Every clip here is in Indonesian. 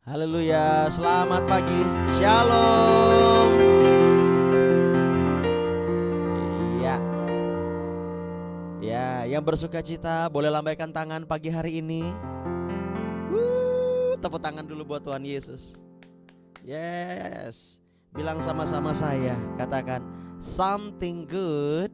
Haleluya, selamat pagi, shalom. Iya, ya, yang bersuka cita boleh lambaikan tangan pagi hari ini. Tepuk tangan dulu buat Tuhan Yesus. Yes, bilang sama-sama saya, katakan, something good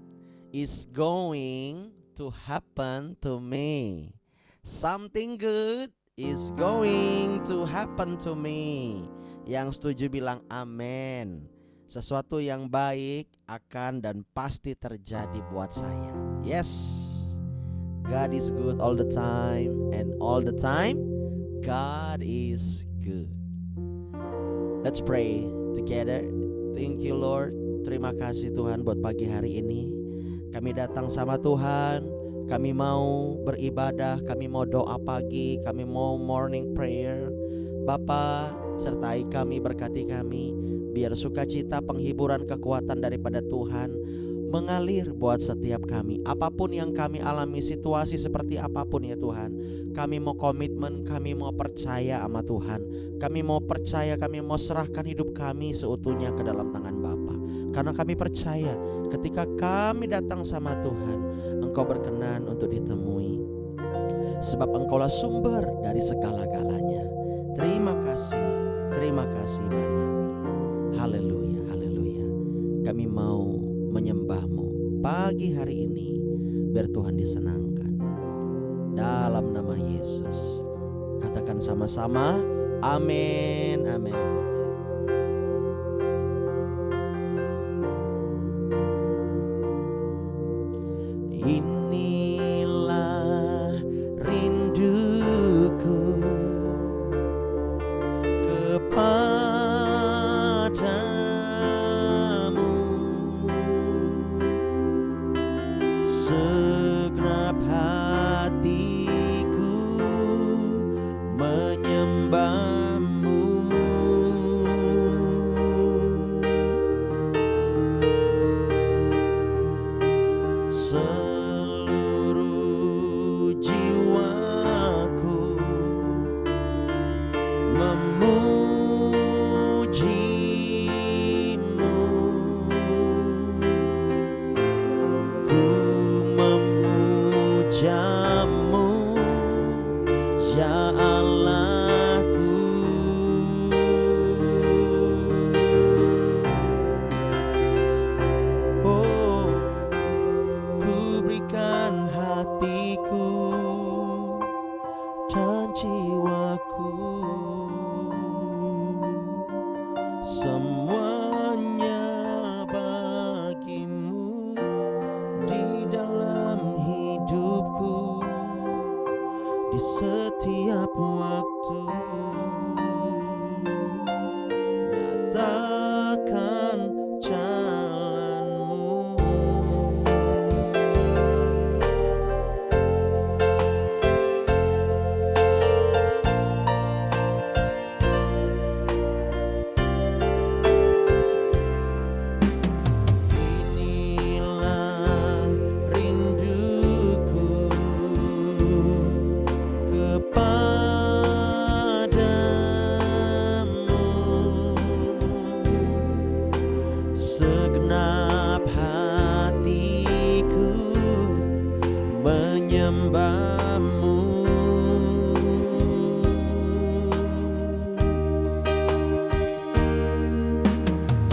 is going to happen to me. Something good is going to happen to me. Yang setuju bilang amin. Sesuatu yang baik akan dan pasti terjadi buat saya. Yes, God is good all the time, and all the time God is good. Let's pray together. Thank you Lord. Terima kasih Tuhan buat pagi hari ini. Kami datang sama Tuhan. Kami mau beribadah, kami mau doa pagi, kami mau morning prayer. Bapa, sertai kami, berkati kami, biar sukacita, penghiburan, kekuatan daripada Tuhan mengalir buat setiap kami. Apapun yang kami alami, situasi seperti apapun ya Tuhan, kami mau komitmen, kami mau percaya sama Tuhan. Kami mau percaya, kami mau serahkan hidup kami seutuhnya ke dalam tangan Bapa. Karena kami percaya ketika kami datang sama Tuhan, Engkau berkenan untuk ditemui, sebab Engkaulah sumber dari segala-galanya. Terima kasih banyak. Haleluya, haleluya. Kami mau menyembah-Mu pagi hari ini, biar Tuhan disenangkan. Dalam nama Yesus, katakan sama-sama, amin, amin. Inilah rinduku kepadamu, segenap hatiku menyembah-Mu. Seluruh jiwaku memuji-Mu, ku memuja-Mu ya Allahku. Oh, ku berikan hatiku dan jiwaku, semuanya bagi-Mu di dalam hidupku, di setiap waktu. Nyatakan jalan-Mu. Inilah rinduku kepadamu, segenap hatiku menyembah-Mu.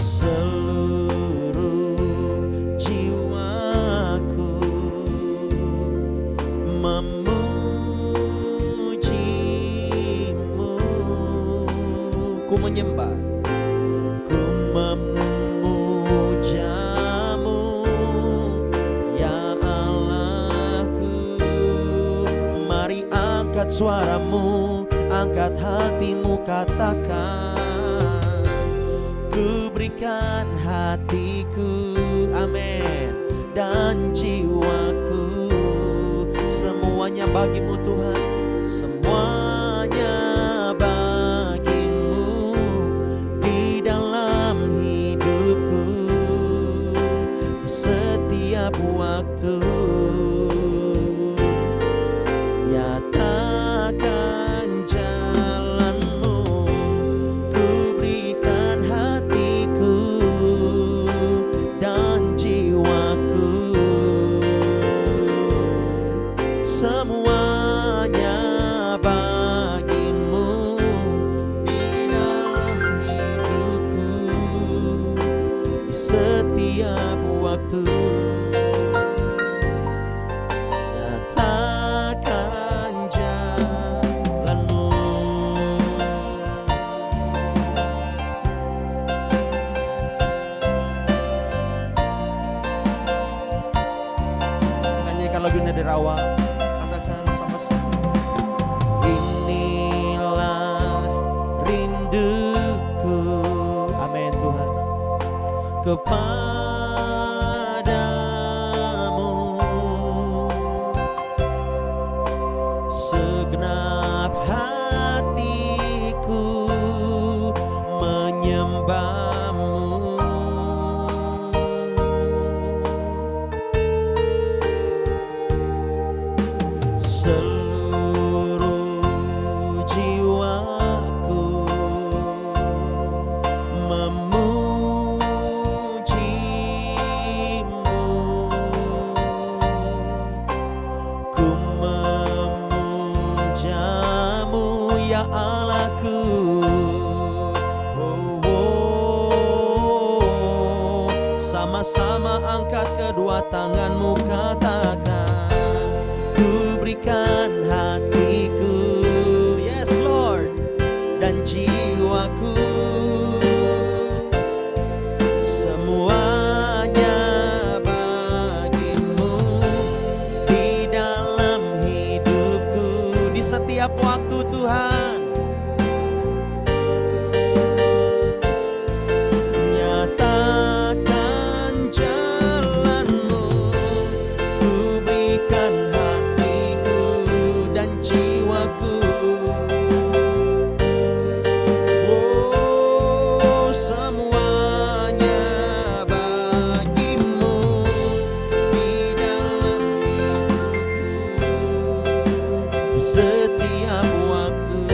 Seluruh jiwaku memuji-Mu, ku menyembah, ku memuja-Mu ya Allahku. Mari angkat suaramu, angkat hatimu, katakan, ku berikan hatiku, amin, dan jiwaku, semuanya bagi-Mu Tuhan, semuanya bagi-Mu di dalam hidupku, di setiap waktu. Nyatakan jalan-Mu. kepadamu, segenap hatiku menyembahmu. Seluruh jiwaku memujimu, ku memujamu ya Allahku. Sama-sama angkat kedua tanganmu, katakan, ku berikan hatiku, yes Lord, dan jiwaku, semuanya bagimu, di dalam hidupku, di setiap waktu Tuhan. Setiap waktu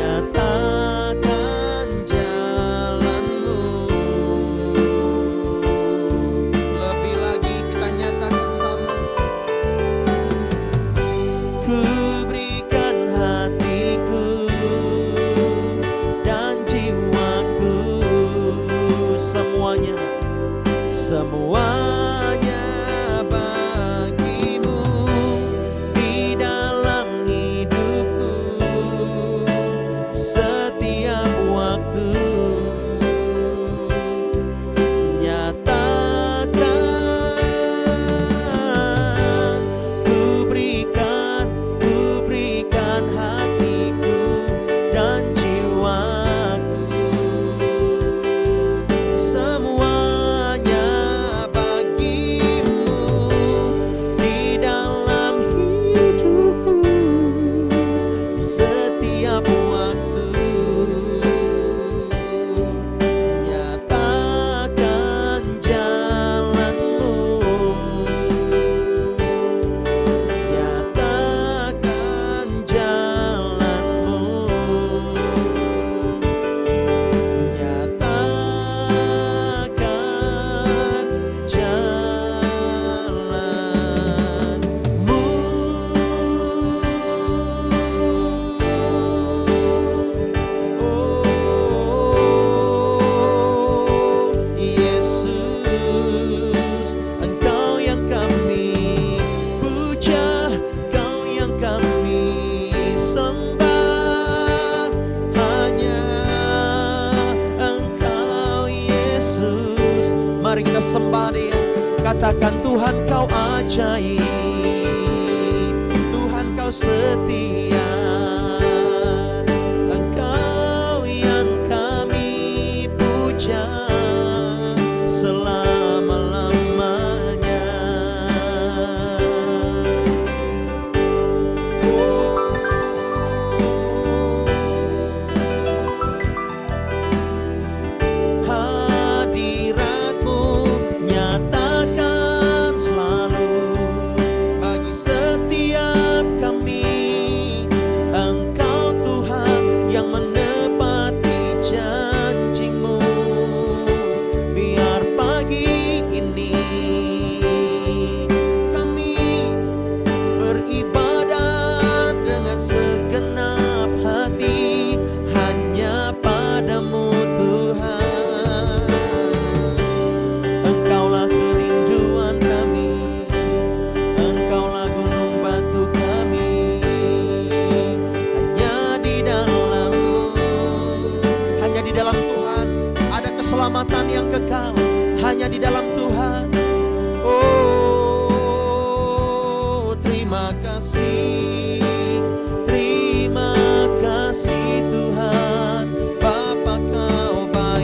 nyatakan jalanmu. Lebih lagi kita nyatakan sama. Ku berikan hatiku dan jiwaku, semuanya, semuanya mari kita sembah Dia. Katakan, Tuhan Kau ajaib, Tuhan Kau setia, Engkau yang kami puja selama-lamanya. Keselamatan yang kekal hanya di dalam Tuhan. Oh, terima kasih Tuhan, Bapa Kau baik.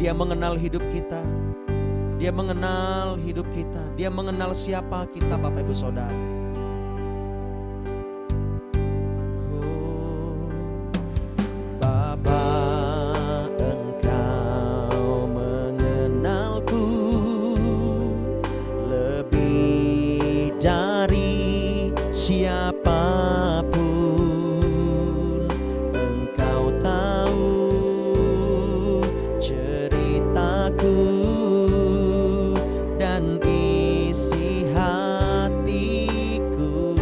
Dia mengenal hidup kita. Dia mengenal hidup kita. Dia mengenal siapa kita, Bapak Ibu Saudara. Oh, Bapa, Engkau mengenalku lebih dari siapapun. Engkau tahu ceritaku dan isi hatiku.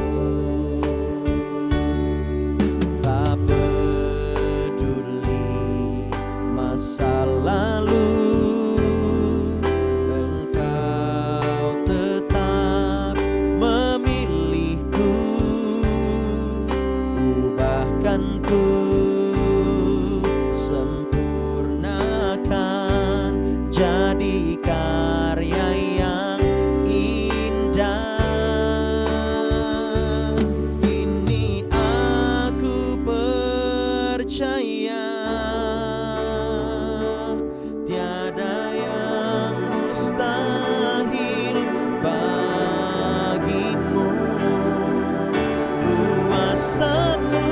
Tak peduli masa lalu, Engkau tetap memilihku. Ubahkanku, sempurnakan jadi karya yang indah. Kini aku percaya tiada yang mustahil bagimu. Kuasamu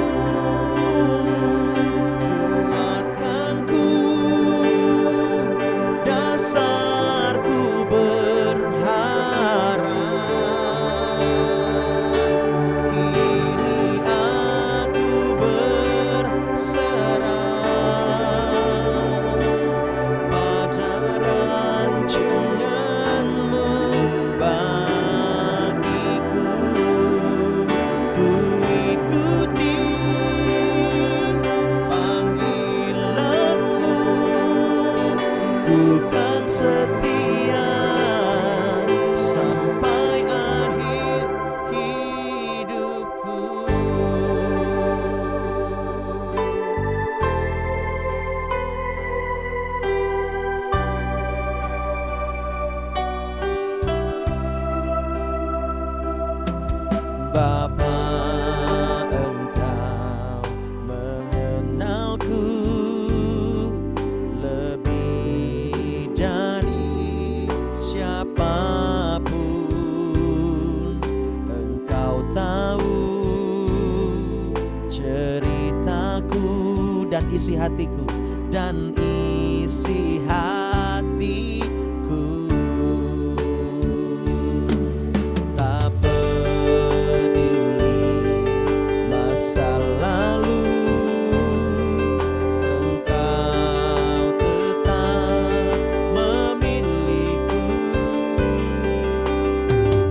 kuatkanku, dasarku berharap. Kini aku berserah pada rancangan-Mu bagiku. Ku ikuti panggilan-Mu, ku kan setia sampai akhir hidupku. Bapa, Engkau mengenalku lebih dari siapapun. Engkau tahu ceritaku dan isi hatiku, dan isi hatiku. Tak peduli masa lalu, Engkau tetap memilihku.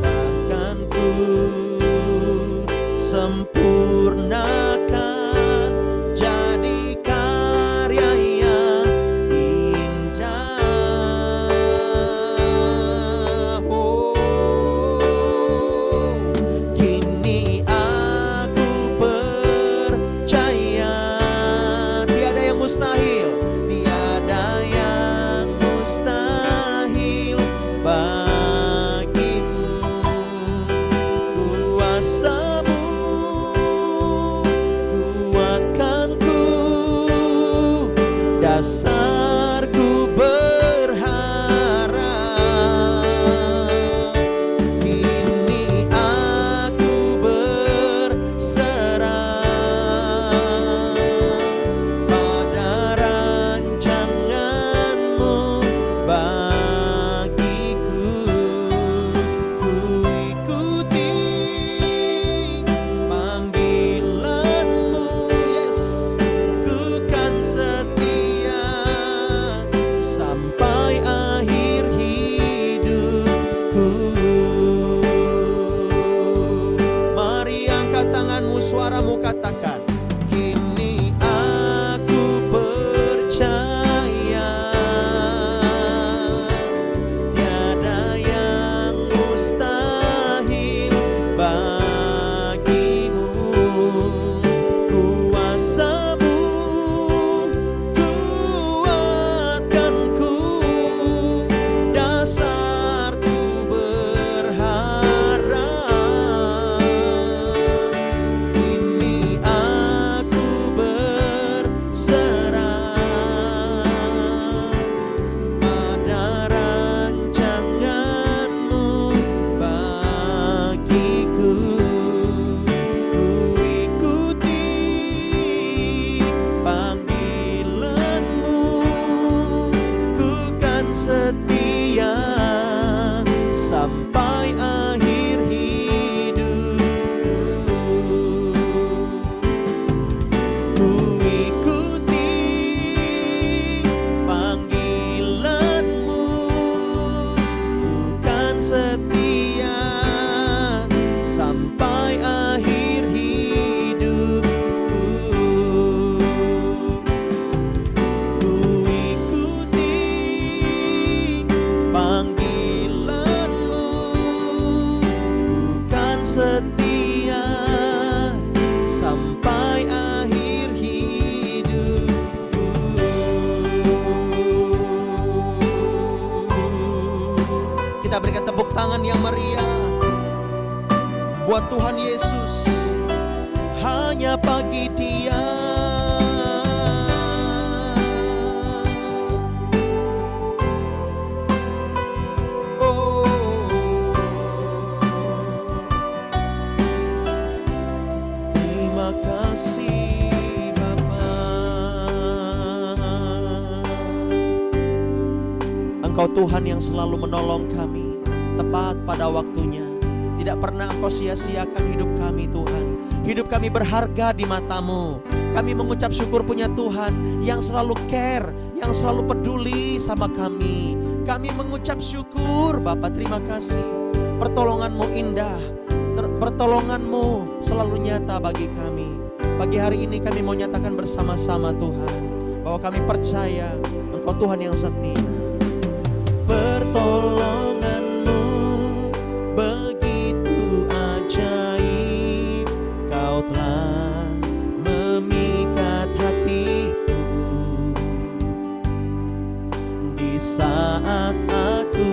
Bahkanku sempurnakan jadi karya yang indah. Oh, kini aku percaya tiada yang mustahil, tiada yang mustahil bagimu. Kuasamu kuatkanku, dasarku berharap. Kini aku berserah pada rancangan-Mu bagiku. Ku ikuti panggilan-Mu, yes, ku kan setia sampai akhir hidupku. Mari angkat tanganmu, suaramu katakan, kini aku percaya tiada yang mustahil bagimu. Kuasamu kuatkanku, dasarku berharap. Kini buat Tuhan Yesus, hanya bagi Dia. Oh, terima kasih Bapa. Engkau Tuhan yang selalu menolong kami tepat pada waktunya. Tidak pernah Engkau sia-siakan hidup kami Tuhan. Hidup kami berharga di mata-Mu. Kami mengucap syukur punya Tuhan yang selalu care, yang selalu peduli sama kami. Kami mengucap syukur Bapa, terima kasih. Pertolongan-Mu indah, pertolongan-Mu selalu nyata bagi kami. Pagi hari ini kami mau nyatakan bersama-sama Tuhan, bahwa kami percaya Engkau Tuhan yang setia. Pertolongan-Mu begitu ajaib, Kau telah memikat hatiku. Di saat aku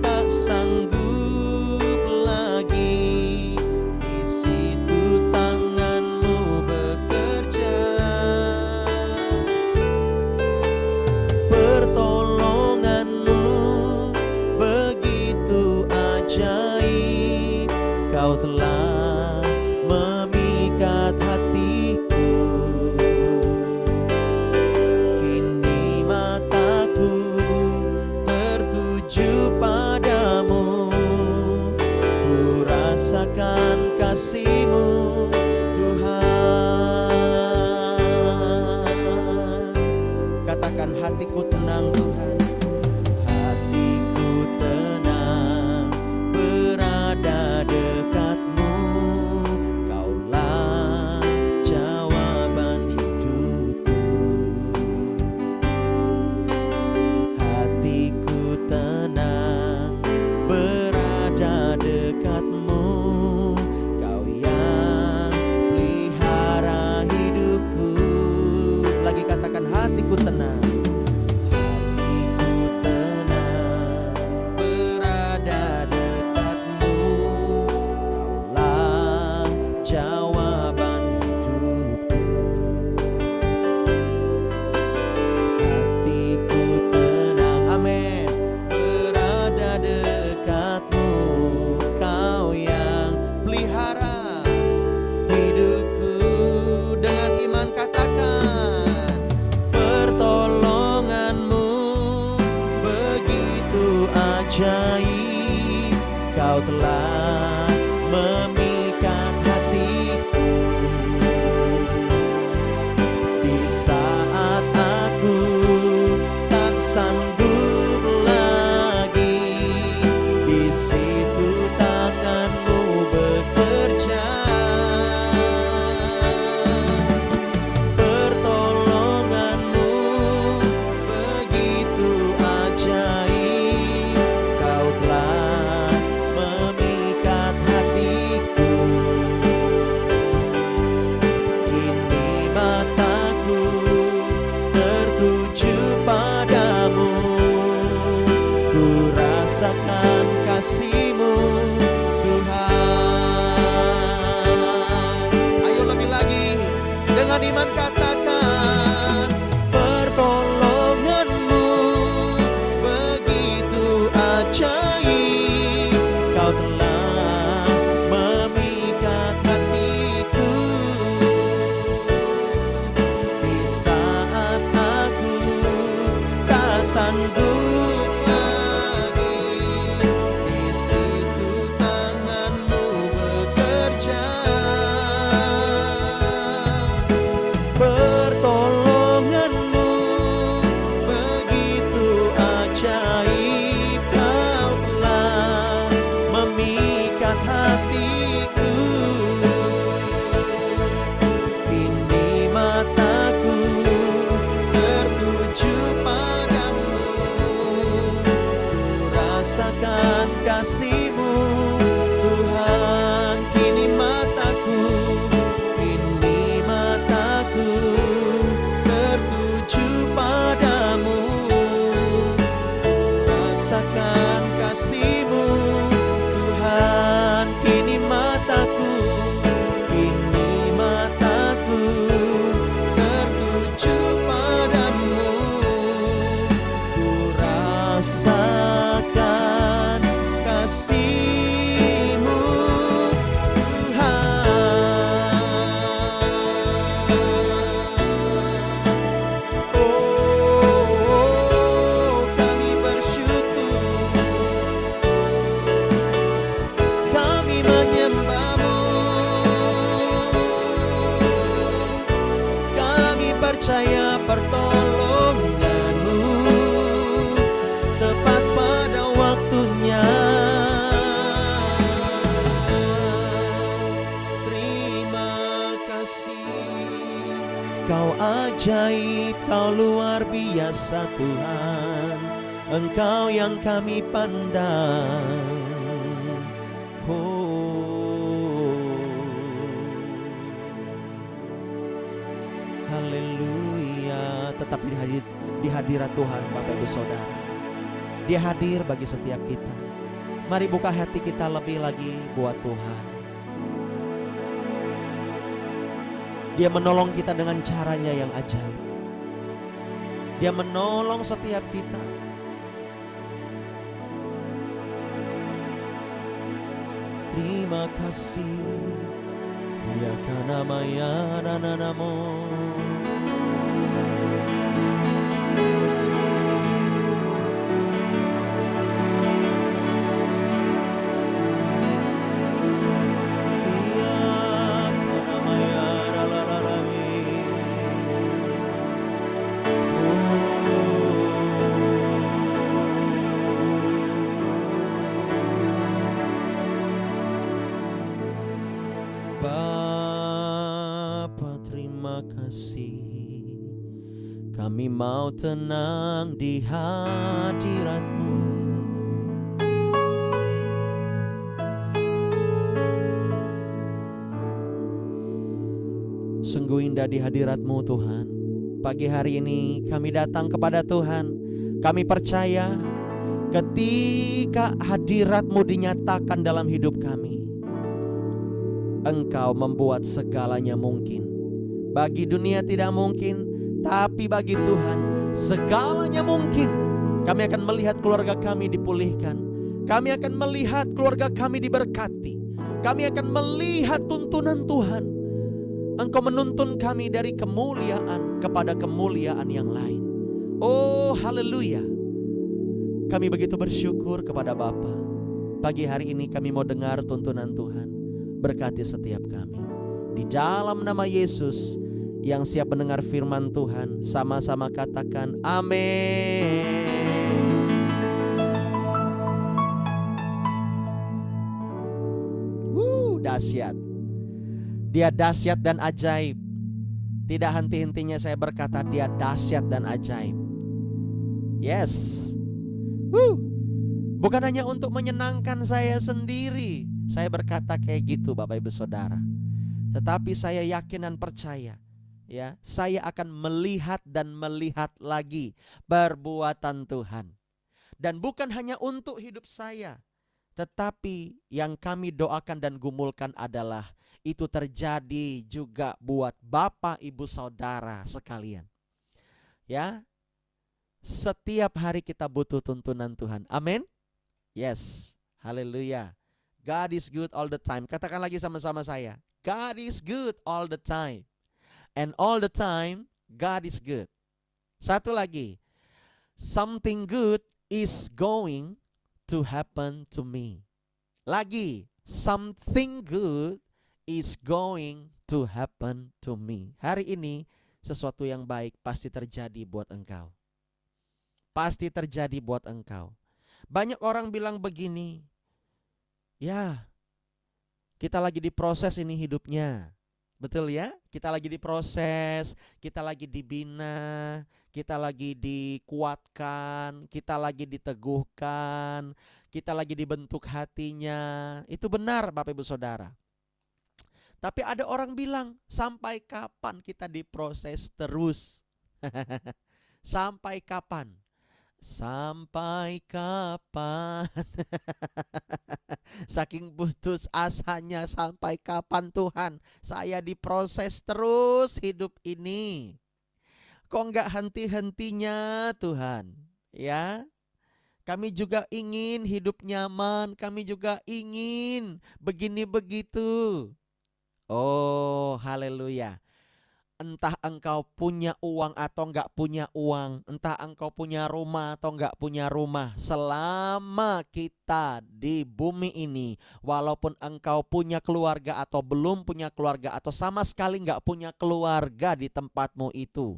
tak sanggup lagi, di situ tangan-Mu bekerja. Pertolongan-Mu begitu ajaib, Kau telah memikat hatiku. Kini mataku tertuju padamu, ku rasakan kasih-Mu Tuhan. Katakan, hatiku tenang Tuhan, hatiku tenang berada dekat-Mu. Kaulah jawaban hidupku. Hatiku tenang berada dekat-Mu. Kau yang pelihara hidupku. Lagi katakan, hatiku tenang. Hatiku tenang berada dekat-Mu. Kaulah jawaban hidupku. Hatiku tenang, amin, berada dekat-Mu. Kau yang pelihara hidupku. Dengan iman katakan, pertolongan-Mu begitu ajaib, Kau telah memikat hatiku. Di saat aku tak sanggup lagi, di situ tangan-Mu bekerja. Pertolongan-Mu begitu ajaib, Kau telah memikat hatiku. Kini mataku tertuju padamu, ku rasakan kasih-Mu Tuhan. Ayo lebih lagi, dengan iman katakan, pertolongan-Mu begitu ajaib, Kau telah memikat hatiku. Di saat aku tak sanggup lagi, di situ tangan-Mu bekerja. kasih. Kau ajaib, Kau luar biasa Tuhan, Engkau yang kami pandang. Haleluya. Tetap di hadirat Tuhan Bapak Ibu Saudara. Dia hadir bagi setiap kita. Mari buka hati kita lebih lagi buat Tuhan. Dia menolong kita dengan caranya yang ajaib. Dia menolong setiap kita. Terima kasih. Ya karena maya nanamu. Kami mau tenang di hadirat-Mu. Sungguh indah di hadirat-Mu Tuhan. Pagi hari ini kami datang kepada Tuhan. Kami percaya ketika hadirat-Mu dinyatakan dalam hidup kami, Engkau membuat segalanya mungkin. Bagi dunia tidak mungkin, tapi bagi Tuhan segalanya mungkin. Kami akan melihat keluarga kami dipulihkan. Kami akan melihat keluarga kami diberkati. Kami akan melihat tuntunan Tuhan. Engkau menuntun kami dari kemuliaan kepada kemuliaan yang lain. Oh haleluya. Kami begitu bersyukur kepada Bapa. Pagi hari ini kami mau dengar tuntunan Tuhan. Berkati setiap kami. Di dalam nama Yesus yang siap mendengar firman Tuhan, sama-sama katakan amin. Dahsyat. Dia dahsyat dan ajaib. Tidak henti-hentinya saya berkata dia dahsyat dan ajaib. Yes. Bukan hanya untuk menyenangkan saya sendiri. Saya berkata kayak gitu Bapak Ibu Saudara. Tetapi saya yakin dan percaya, ya, saya akan melihat dan melihat lagi perbuatan Tuhan. Dan bukan hanya untuk hidup saya, tetapi yang kami doakan dan gumulkan adalah itu terjadi juga buat Bapak Ibu Saudara sekalian. Ya. Setiap hari kita butuh tuntunan Tuhan. Amin. Yes. Haleluya. God is good all the time. Katakan lagi sama-sama saya. God is good all the time. And all the time God is good. Satu lagi. Something good is going to happen to me. Lagi. Something good is going to happen to me. Hari ini sesuatu yang baik pasti terjadi buat engkau. Pasti terjadi buat engkau. Banyak orang bilang begini. Ya, kita lagi diproses ini hidupnya. Betul ya? Kita lagi diproses, kita lagi dibina, kita lagi dikuatkan, kita lagi diteguhkan, kita lagi dibentuk hatinya. Itu benar Bapak Ibu Saudara. Tapi ada orang bilang, sampai kapan kita diproses terus? Sampai kapan? Sampai kapan? Saking putus asanya, sampai kapan Tuhan saya diproses terus hidup ini? Kok enggak henti-hentinya Tuhan? Ya, kami juga ingin hidup nyaman, kami juga ingin begini begitu. Oh haleluya. Entah engkau punya uang atau enggak punya uang, entah engkau punya rumah atau enggak punya rumah, selama kita di bumi ini, walaupun engkau punya keluarga atau belum punya keluarga, atau sama sekali enggak punya keluarga di tempatmu itu,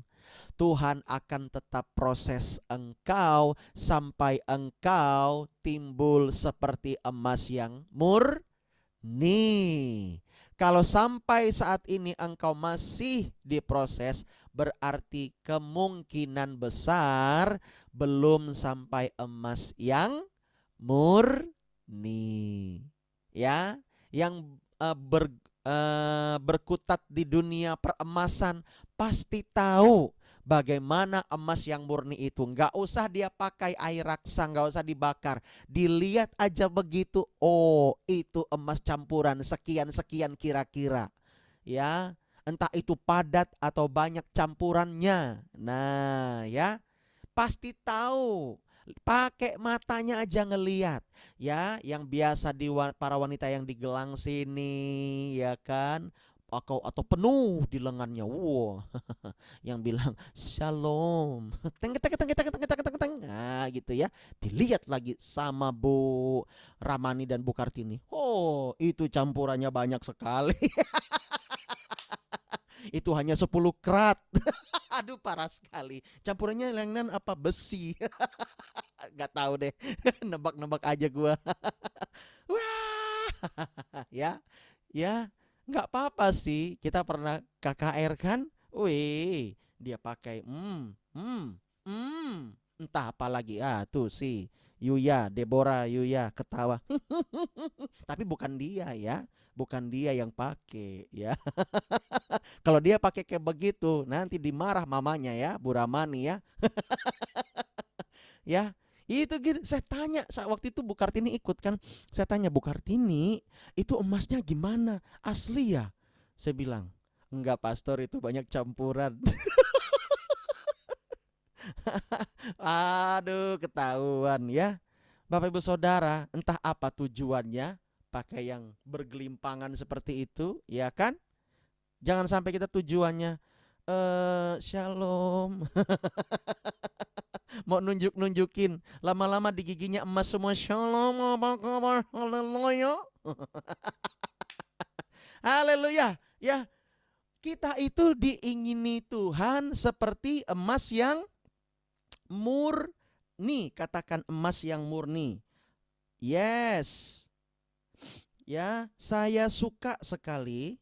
Tuhan akan tetap proses engkau sampai engkau timbul seperti emas yang murni. Kalau sampai saat ini engkau masih diproses, berarti kemungkinan besar belum sampai emas yang murni. Ya, yang berkutat di dunia peremasan pasti tahu bagaimana emas yang murni itu. Nggak usah dia pakai air raksa, nggak usah dibakar. Dilihat aja begitu, oh itu emas campuran sekian-sekian kira-kira. Ya, entah itu padat atau banyak campurannya. Nah ya, pasti tahu. Pakai matanya aja ngeliat. Ya, yang biasa para wanita yang digelang sini, ya kan, atau penuh di lengannya. Wow, yang bilang shalom, teng teng teng teng teng teng teng teng, nah gitu ya. Dilihat lagi sama Bu Ramani dan Bu Kartini. Oh, itu campurannya banyak sekali. Itu hanya 10 krat. Aduh, parah sekali. Campurannya lengan apa besi? Gak tahu deh. Nebak-nebak aja gua. Wah, ya, ya, nggak apa-apa sih. Kita pernah KKR kan? Wih, dia pakai, entah apa lagi. Ah, tuh si Yuya, Deborah Yuya ketawa. Tapi bukan dia ya, bukan dia yang pakai ya. Kalau dia pakai kayak begitu, nanti dimarah mamanya ya, Bu Ramani ya. Ya, itu gitu. Saya tanya waktu itu Bu Kartini ikut kan. Saya tanya, Bu Kartini, itu emasnya gimana? Asli ya? Saya bilang, enggak pastor, itu banyak campuran. Aduh, ketahuan ya. Bapak Ibu Saudara, entah apa tujuannya pakai yang bergelimpangan seperti itu, ya kan? Jangan sampai kita tujuannya shalom. Mau nunjukin, lama-lama di giginya emas semua. Shalom, apa kabar? Haleluya. Haleluya. Ya, kita itu diingini Tuhan seperti emas yang murni. Katakan emas yang murni. Yes. Ya, saya suka sekali,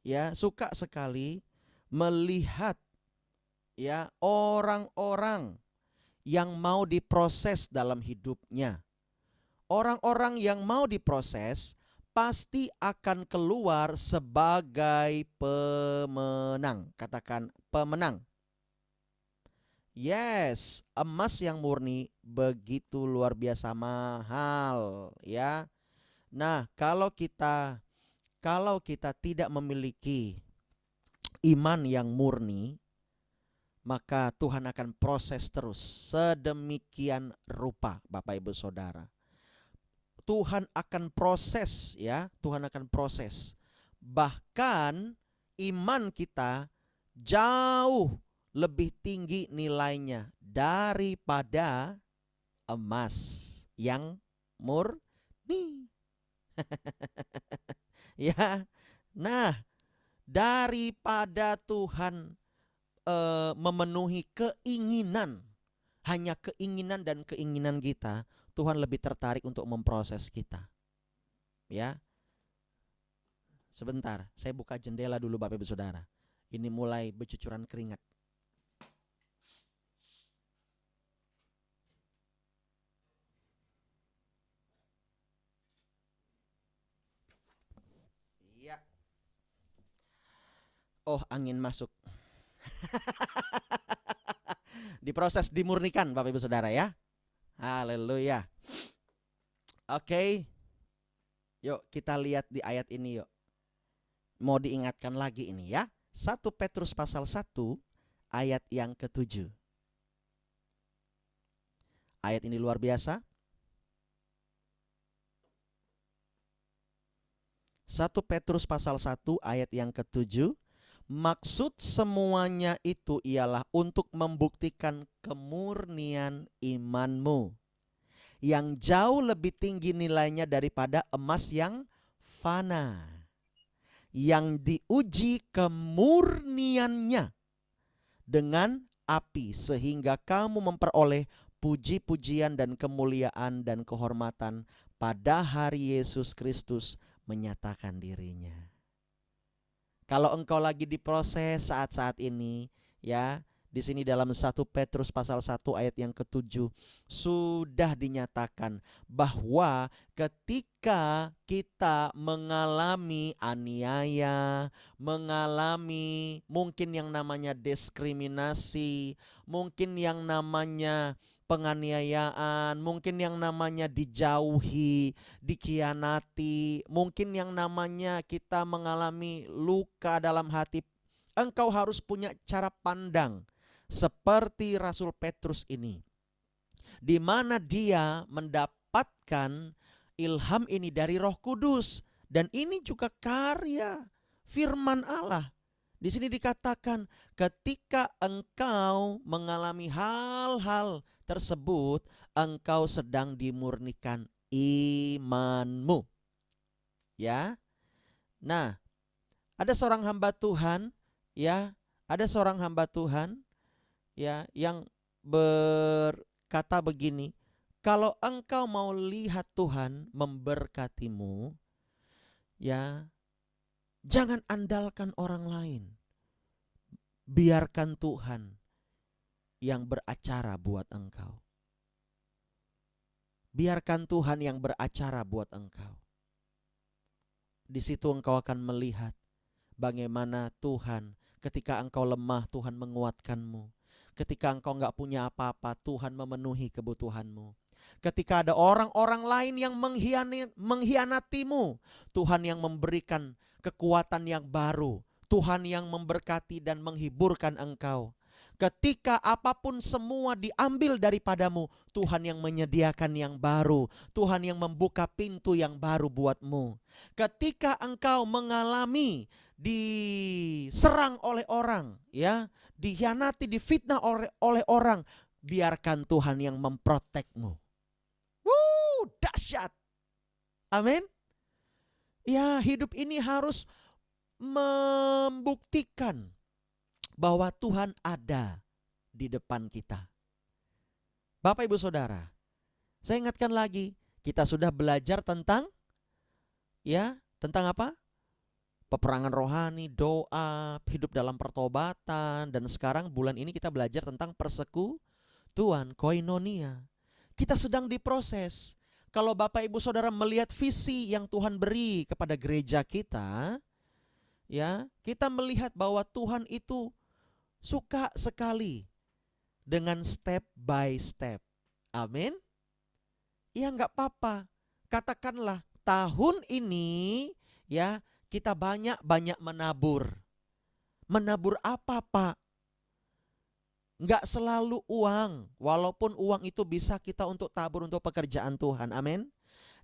ya, suka sekali melihat ya orang-orang yang mau diproses dalam hidupnya. Orang-orang yang mau diproses pasti akan keluar sebagai pemenang. Katakan pemenang. Yes, emas yang murni begitu luar biasa mahal ya. Nah, kalau kita tidak memiliki iman yang murni, maka Tuhan akan proses terus sedemikian rupa, Bapak Ibu Saudara. Tuhan akan proses ya, Tuhan akan proses. Bahkan iman kita jauh lebih tinggi nilainya daripada emas yang murni. Ya. Nah, daripada Tuhan memenuhi keinginan, hanya keinginan dan keinginan kita, Tuhan lebih tertarik untuk memproses kita. Ya. Sebentar, saya buka jendela dulu Bapak Ibu Saudara. Ini mulai bercucuran keringat. Iya. Oh, angin masuk. Diproses, dimurnikan Bapak Ibu Saudara ya. Haleluya. Oke. Yuk kita lihat di ayat ini yuk. Mau diingatkan lagi ini ya. 1 Petrus pasal 1 ayat yang ke-7. Ayat ini luar biasa. 1 Petrus pasal 1 ayat yang ke-7. Maksud semuanya itu ialah untuk membuktikan kemurnian imanmu, yang jauh lebih tinggi nilainya daripada emas yang fana, yang diuji kemurniannya dengan api, sehingga kamu memperoleh puji-pujian dan kemuliaan dan kehormatan pada hari Yesus Kristus menyatakan dirinya. Kalau engkau lagi diproses saat-saat ini, ya, di sini dalam 1 Petrus pasal 1 ayat yang ke-7 sudah dinyatakan bahwa ketika kita mengalami aniaya, mengalami mungkin yang namanya diskriminasi, mungkin yang namanya penganiayaan, mungkin yang namanya dijauhi, dikhianati, mungkin yang namanya kita mengalami luka dalam hati, engkau harus punya cara pandang seperti Rasul Petrus ini, di mana dia mendapatkan ilham ini dari Roh Kudus, dan ini juga karya firman Allah. Di sini dikatakan ketika engkau mengalami hal-hal tersebut, engkau sedang dimurnikan imanmu. Ya. Nah, ada seorang hamba Tuhan, ya, ada seorang hamba Tuhan, ya, yang berkata begini, kalau engkau mau lihat Tuhan memberkatimu, ya, jangan andalkan orang lain. Biarkan Tuhan yang beracara buat engkau. Biarkan Tuhan yang beracara buat engkau. Di situ engkau akan melihat bagaimana Tuhan, ketika engkau lemah, Tuhan menguatkanmu. Ketika engkau enggak punya apa-apa, Tuhan memenuhi kebutuhanmu. Ketika ada orang-orang lain yang mengkhianatimu, Tuhan yang memberikan kekuatan yang baru. Tuhan yang memberkati dan menghiburkan engkau. Ketika apapun semua diambil daripadamu, Tuhan yang menyediakan yang baru. Tuhan yang membuka pintu yang baru buatmu. Ketika engkau mengalami diserang oleh orang, ya, dikhianati, difitnah oleh orang, biarkan Tuhan yang memprotekmu. Dahsyat. Amin. Ya, hidup ini harus membuktikan bahwa Tuhan ada di depan kita. Bapak Ibu Saudara, saya ingatkan lagi, kita sudah belajar tentang, ya, tentang apa? Peperangan rohani, doa, hidup dalam pertobatan, dan sekarang bulan ini kita belajar tentang persekutuan, koinonia. Kita sedang diproses. Kalau Bapak Ibu Saudara melihat visi yang Tuhan beri kepada gereja kita, ya, kita melihat bahwa Tuhan itu suka sekali dengan step by step. Amin. Ya, enggak apa-apa. Katakanlah tahun ini, ya, kita banyak-banyak menabur. Menabur apa, Pak? Enggak selalu uang, walaupun uang itu bisa kita untuk tabur untuk pekerjaan Tuhan. Amin.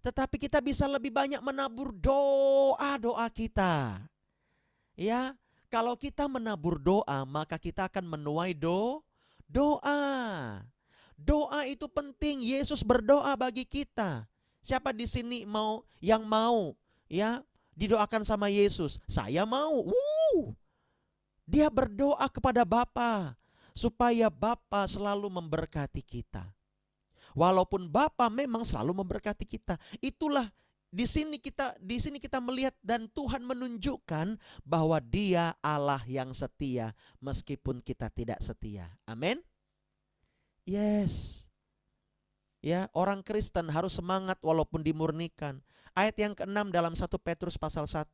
Tetapi kita bisa lebih banyak menabur doa-doa kita. Ya, kalau kita menabur doa, maka kita akan menuai doa. Doa itu penting. Yesus berdoa bagi kita. Siapa di sini yang mau, ya, didoakan sama Yesus? Saya mau. Dia berdoa kepada Bapa supaya Bapa selalu memberkati kita. Walaupun Bapa memang selalu memberkati kita. Itulah di sini kita melihat dan Tuhan menunjukkan bahwa Dia Allah yang setia meskipun kita tidak setia. Amin. Yes. Ya, orang Kristen harus semangat walaupun dimurnikan. Ayat yang ke-6 dalam 1 Petrus pasal 1.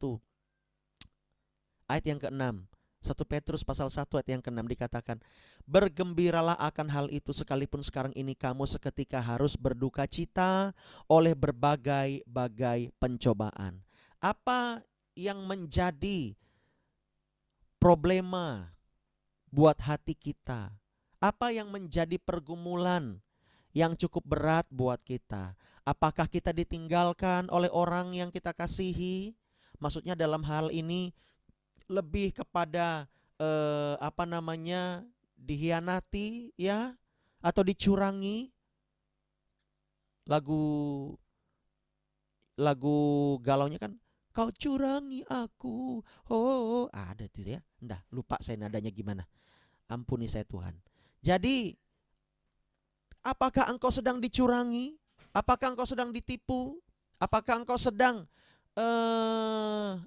Ayat yang ke-6. 1 Petrus pasal 1 ayat yang ke-6 dikatakan, bergembiralah akan hal itu sekalipun sekarang ini kamu seketika harus berduka cita oleh berbagai-bagai pencobaan. Apa yang menjadi problema buat hati kita? Apa yang menjadi pergumulan yang cukup berat buat kita? Apakah kita ditinggalkan oleh orang yang kita kasihi? Maksudnya dalam hal ini lebih kepada dikhianati, ya, atau dicurangi. Lagu galaunya kan, kau curangi aku, oh, ada tuh ya. Ndah, lupa saya nadanya gimana. Ampuni saya Tuhan. Jadi, apakah engkau sedang dicurangi? Apakah engkau sedang ditipu? Apakah engkau sedang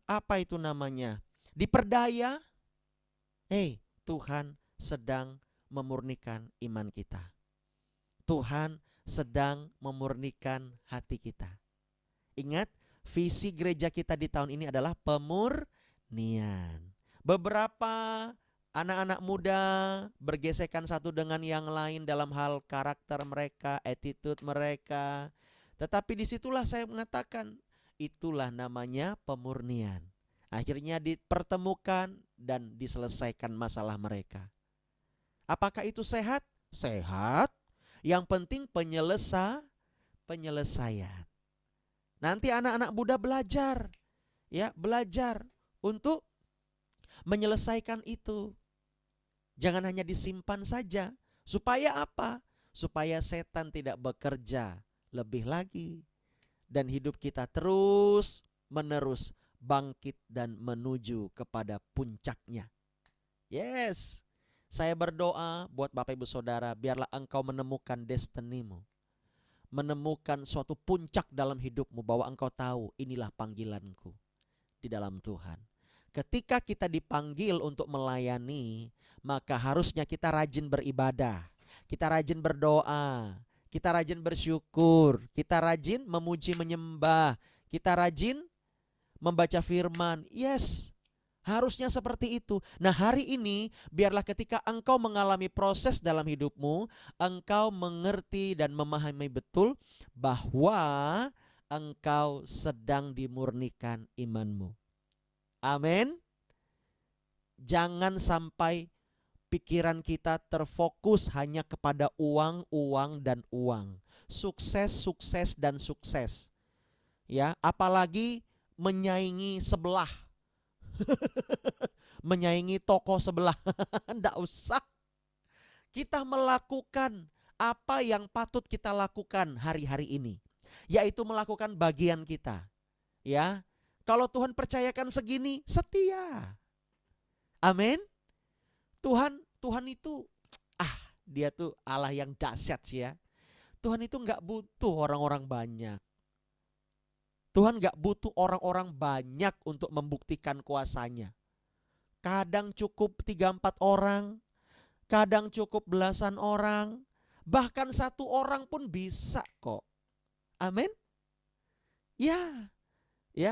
apa itu namanya? diperdaya, Tuhan sedang memurnikan iman kita. Tuhan sedang memurnikan hati kita. Ingat, visi gereja kita di tahun ini adalah pemurnian. Beberapa anak-anak muda bergesekan satu dengan yang lain dalam hal karakter mereka, attitude mereka. Tetapi disitulah saya mengatakan, itulah namanya pemurnian. Akhirnya dipertemukan dan diselesaikan masalah mereka. Apakah itu sehat? Sehat. Yang penting penyelesaian. Nanti anak-anak muda belajar, belajar untuk menyelesaikan itu. Jangan hanya disimpan saja. Supaya apa? Supaya setan tidak bekerja lebih lagi. Dan hidup kita terus menerus bangkit dan menuju kepada puncaknya. Yes. Saya berdoa buat Bapak Ibu Saudara, biarlah engkau menemukan destinimu. Menemukan suatu puncak dalam hidupmu, bahwa engkau tahu inilah panggilanku di dalam Tuhan. Ketika kita dipanggil untuk melayani, maka harusnya kita rajin beribadah, kita rajin berdoa, kita rajin bersyukur, kita rajin memuji menyembah, kita rajin membaca firman. Yes, harusnya seperti itu. Nah, hari ini biarlah ketika engkau mengalami proses dalam hidupmu, engkau mengerti dan memahami betul bahwa engkau sedang dimurnikan imanmu. Amin. Jangan sampai pikiran kita terfokus hanya kepada uang, uang, dan uang. Sukses, sukses, dan sukses. Ya, apalagi menyaingi sebelah. Menyaingi toko sebelah. Nggak usah. Kita melakukan apa yang patut kita lakukan hari-hari ini, yaitu melakukan bagian kita. Ya, kalau Tuhan percayakan segini, setia. Amin. Tuhan itu, dia tuh Allah yang dahsyat sih ya. Tuhan itu nggak butuh orang-orang banyak. Tuhan gak butuh orang-orang banyak untuk membuktikan kuasanya. Kadang cukup 3-4 orang, kadang cukup belasan orang, bahkan 1 orang pun bisa kok. Amin. Ya,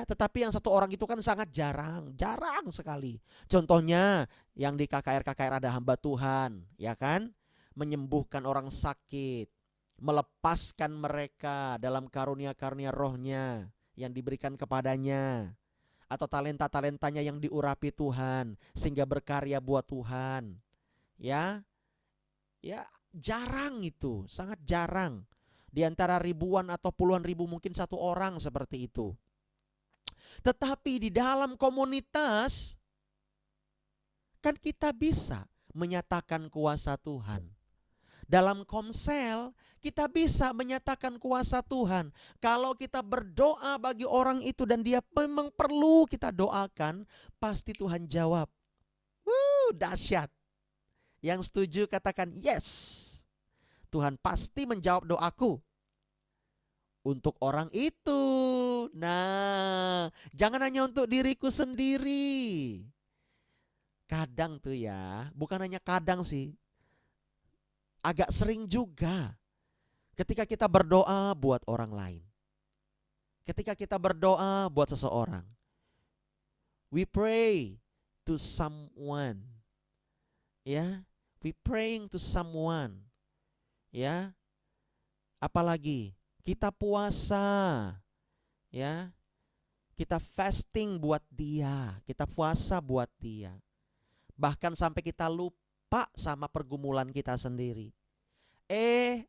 tetapi yang 1 orang itu kan sangat jarang sekali. Contohnya yang di KKR ada hamba Tuhan, ya kan? Menyembuhkan orang sakit, melepaskan mereka dalam karunia-karunia rohnya yang diberikan kepadanya, atau talenta-talentanya yang diurapi Tuhan sehingga berkarya buat Tuhan. Ya, jarang itu, sangat jarang. Di antara ribuan atau puluhan ribu mungkin 1 orang seperti itu. Tetapi di dalam komunitas kan kita bisa menyatakan kuasa Tuhan. Dalam komsel kita bisa menyatakan kuasa Tuhan. Kalau kita berdoa bagi orang itu dan dia memang perlu kita doakan, pasti Tuhan jawab. Dahsyat. Yang setuju katakan yes. Tuhan pasti menjawab doaku untuk orang itu. Nah, jangan hanya untuk diriku sendiri. Kadang tuh ya, bukan hanya kadang sih, agak sering juga ketika kita berdoa buat orang lain, ketika kita berdoa buat seseorang, we pray to someone, we praying to someone, apalagi kita puasa, kita fasting buat dia, kita puasa buat dia, bahkan sampai kita lupa sama pergumulan kita sendiri.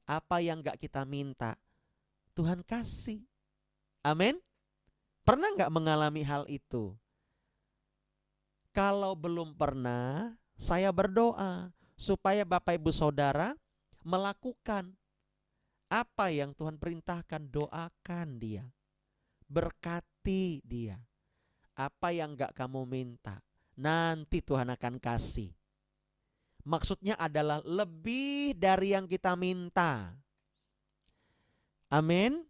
Apa yang gak kita minta, Tuhan kasih. Amin. Pernah gak mengalami hal itu? Kalau belum pernah, saya berdoa supaya Bapak Ibu Saudara melakukan apa yang Tuhan perintahkan. Doakan dia, berkati dia. Apa yang gak kamu minta, nanti Tuhan akan kasih. Maksudnya adalah lebih dari yang kita minta. Amin.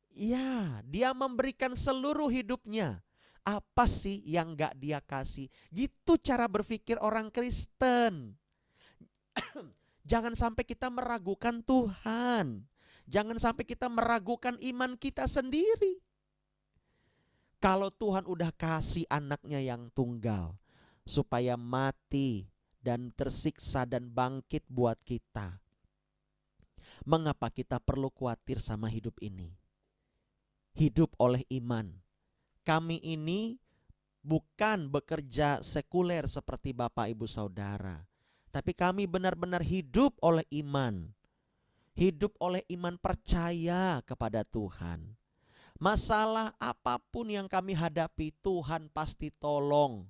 Ya, dia memberikan seluruh hidupnya Apa sih yang gak dia kasih? Gitu cara berpikir orang Kristen. Jangan sampai kita meragukan Tuhan. Jangan sampai kita meragukan iman kita sendiri. Kalau Tuhan udah kasih anaknya yang tunggal supaya mati dan tersiksa dan bangkit buat kita, mengapa kita perlu khawatir sama hidup ini? Hidup oleh iman. Kami ini bukan bekerja sekuler seperti Bapak Ibu Saudara, tapi kami benar-benar hidup oleh iman. Hidup oleh iman, percaya kepada Tuhan. Masalah apapun yang kami hadapi, Tuhan pasti tolong.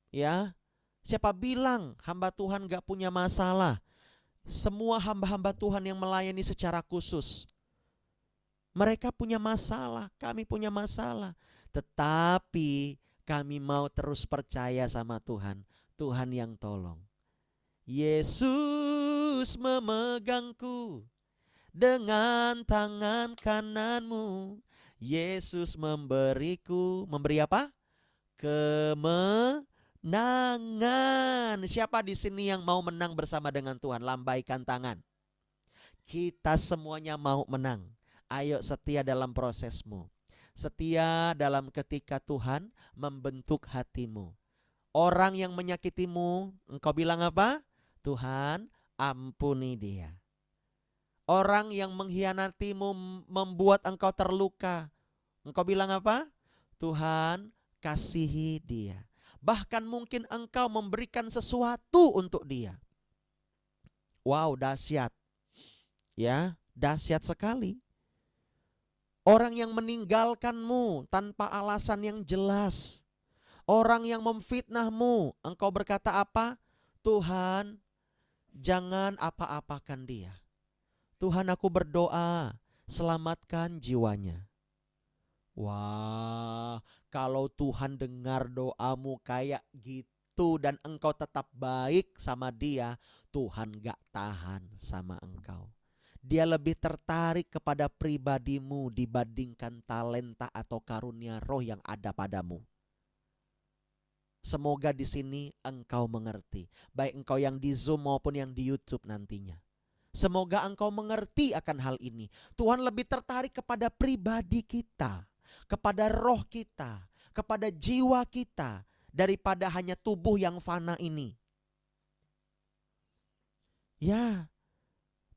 Ya, siapa bilang hamba Tuhan gak punya masalah? Semua hamba-hamba Tuhan yang melayani secara khusus, mereka punya masalah, kami punya masalah. Tetapi kami mau terus percaya sama Tuhan. Tuhan yang tolong. Yesus memegangku dengan tangan kananmu. Yesus memberi apa? Kemenangan. Siapa di sini yang mau menang bersama dengan Tuhan? Lambaikan tangan. Kita semuanya mau menang. Ayo setia dalam prosesmu. Setia dalam ketika Tuhan membentuk hatimu. Orang yang menyakitimu, engkau bilang apa? Tuhan, ampuni dia. Orang yang mengkhianatimu, membuat engkau terluka, engkau bilang apa? Tuhan, kasihi dia. Bahkan mungkin engkau memberikan sesuatu untuk dia. Wow, dahsyat. Ya, dahsyat sekali. Orang yang meninggalkanmu tanpa alasan yang jelas. Orang yang memfitnahmu, engkau berkata apa? Tuhan, jangan apa-apakan dia. Tuhan, aku berdoa, selamatkan jiwanya. Wah, kalau Tuhan dengar doamu kayak gitu dan engkau tetap baik sama dia, Tuhan gak tahan sama engkau. Dia lebih tertarik kepada pribadimu dibandingkan talenta atau karunia roh yang ada padamu. Semoga di sini engkau mengerti, baik engkau yang di Zoom maupun yang di YouTube nantinya. Semoga engkau mengerti akan hal ini. Tuhan lebih tertarik kepada pribadi kita, kepada roh kita, kepada jiwa kita, daripada hanya tubuh yang fana ini. Ya,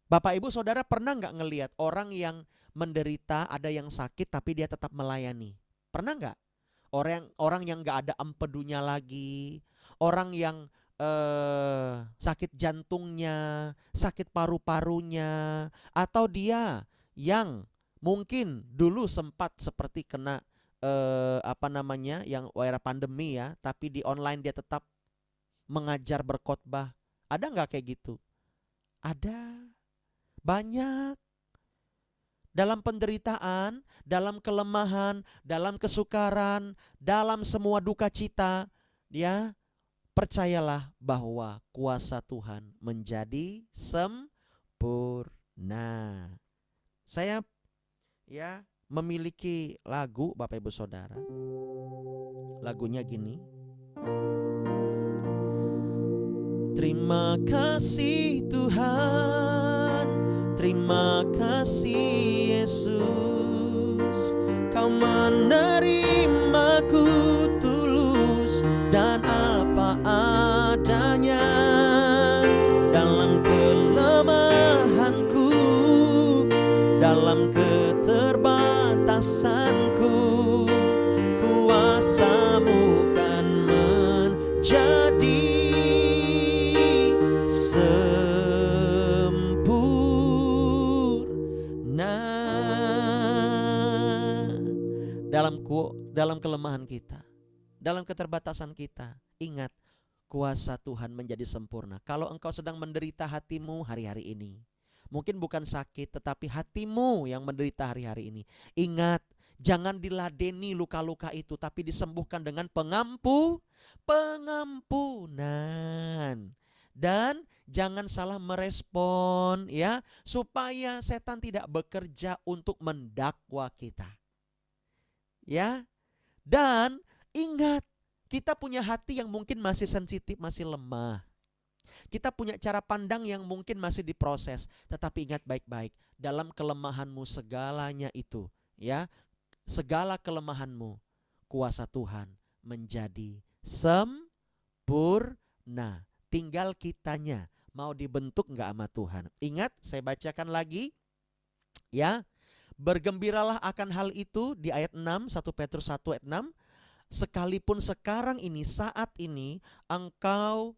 Bapak Ibu Saudara pernah gak ngelihat orang yang menderita, ada yang sakit tapi dia tetap melayani? Pernah gak? Orang yang gak ada empedunya lagi, orang yang sakit jantungnya, sakit paru-parunya, atau dia yang mungkin dulu sempat seperti kena yang era pandemi ya, tapi di online dia tetap mengajar berkhotbah. Ada nggak kayak gitu? Ada, banyak. Dalam penderitaan, dalam kelemahan, dalam kesukaran, dalam semua duka cita, ya, percayalah bahwa kuasa Tuhan menjadi sempurna. Saya memiliki lagu Bapak Ibu Saudara. Lagunya gini. Terima kasih Tuhan, terima kasih Yesus, Kau menerimaku tulus dan apa adanya. Dalam kelemahanku, dalam keterbatasanku, kuasa-Mu kan menjadi sempurna. Dalam kelemahan kita, dalam keterbatasan kita, ingat, kuasa Tuhan menjadi sempurna. Kalau engkau sedang menderita hatimu hari-hari ini, mungkin bukan sakit, tetapi hatimu yang menderita hari-hari ini, ingat, jangan diladeni luka-luka itu, tapi disembuhkan dengan pengampunan. Dan jangan salah merespon, ya, supaya setan tidak bekerja untuk mendakwa kita. Ya, Dan ingat, kita punya hati yang mungkin masih sensitif, masih lemah. Kita punya cara pandang yang mungkin masih diproses. Tetapi ingat baik-baik, dalam kelemahanmu segalanya itu, ya, segala kelemahanmu, kuasa Tuhan menjadi sempurna. Tinggal kitanya mau dibentuk nggak sama Tuhan. Ingat, saya bacakan lagi, ya. Bergembiralah akan hal itu di ayat 6, 1 Petrus 1 ayat 6. Sekalipun sekarang ini, saat ini, engkau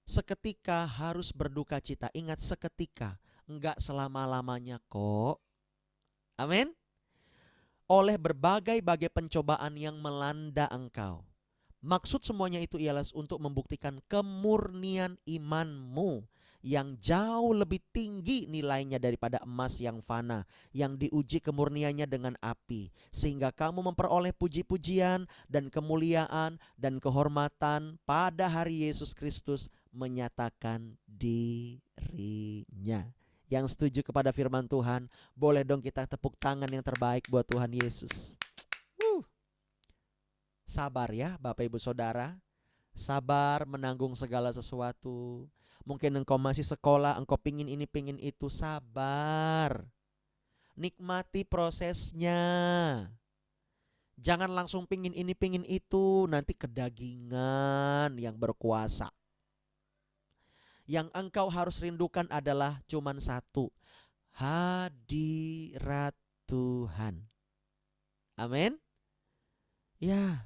seketika harus berduka cita. Ingat, seketika, enggak selama-lamanya kok. Amin. Oleh berbagai-bagai pencobaan yang melanda engkau. Maksud semuanya itu ialah untuk membuktikan kemurnian imanmu yang jauh lebih tinggi nilainya daripada emas yang fana, yang diuji kemurniannya dengan api, sehingga kamu memperoleh puji-pujian dan kemuliaan dan kehormatan pada hari Yesus Kristus menyatakan dirinya. Yang setuju kepada firman Tuhan, boleh dong kita tepuk tangan yang terbaik buat Tuhan Yesus. Sabar ya Bapak Ibu Saudara. Sabar menanggung segala sesuatu. Mungkin engkau masih sekolah, engkau pingin ini pingin itu, sabar. Nikmati prosesnya. Jangan langsung pingin ini pingin itu, nanti kedagingan yang berkuasa. Yang engkau harus rindukan adalah cuman satu, hadirat Tuhan. Amin. Ya,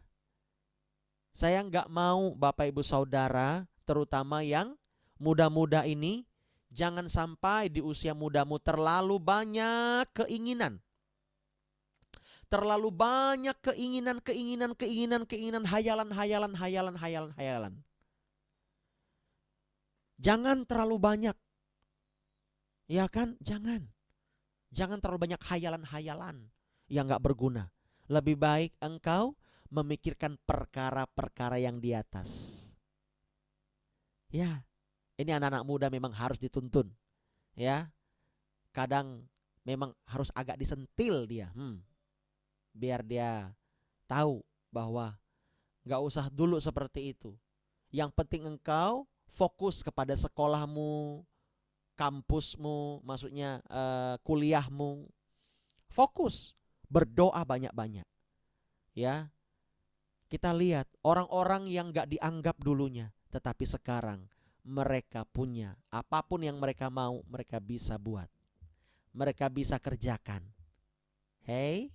saya nggak mau Bapak Ibu Saudara, terutama yang muda-muda ini, jangan sampai di usia mudamu terlalu banyak keinginan. Terlalu banyak keinginan, hayalan. Jangan terlalu banyak. Ya kan? Jangan. Jangan terlalu banyak hayalan yang gak berguna. Lebih baik engkau memikirkan perkara-perkara yang di atas. Ya, ini anak-anak muda memang harus dituntun. Ya, kadang memang harus agak disentil dia. Biar dia tahu bahwa gak usah dulu seperti itu. Yang penting engkau fokus kepada sekolahmu, kampusmu, maksudnya kuliahmu. Fokus, berdoa banyak-banyak. Ya, kita lihat orang-orang yang gak dianggap dulunya, tetapi sekarang mereka punya apapun yang mereka mau, mereka bisa buat. Mereka bisa kerjakan. Hei,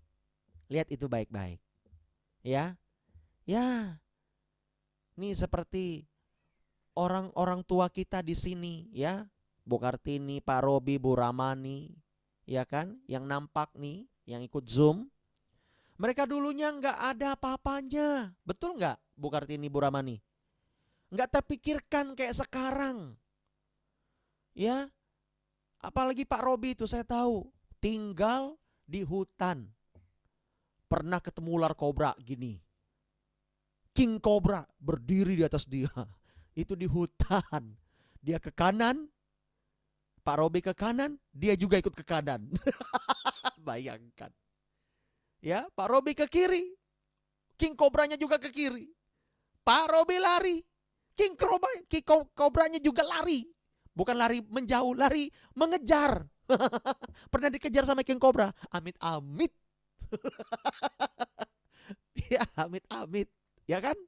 lihat itu baik-baik. Ya, ya. Ini seperti orang-orang tua kita di sini, ya. Bu Kartini, Pak Robi, Bu Ramani, ya kan, yang nampak nih, yang ikut Zoom. Mereka dulunya nggak ada apa-apanya, betul nggak Bu Kartini, Bu Ramani? Nggak terpikirkan kayak sekarang, ya. Apalagi Pak Robi itu saya tahu tinggal di hutan, pernah ketemu ular kobra gini, King Cobra berdiri di atas dia, itu di hutan. Dia ke kanan, Pak Robi ke kanan, dia juga ikut ke kanan. Bayangkan. Ya, Pak Robi ke kiri, King Cobranya juga ke kiri. Pak Robi lari, King Cobranya juga lari. Bukan lari menjauh, lari mengejar. Pernah dikejar sama King Cobra? Amit-amit. Ya, amit-amit. Ya kan?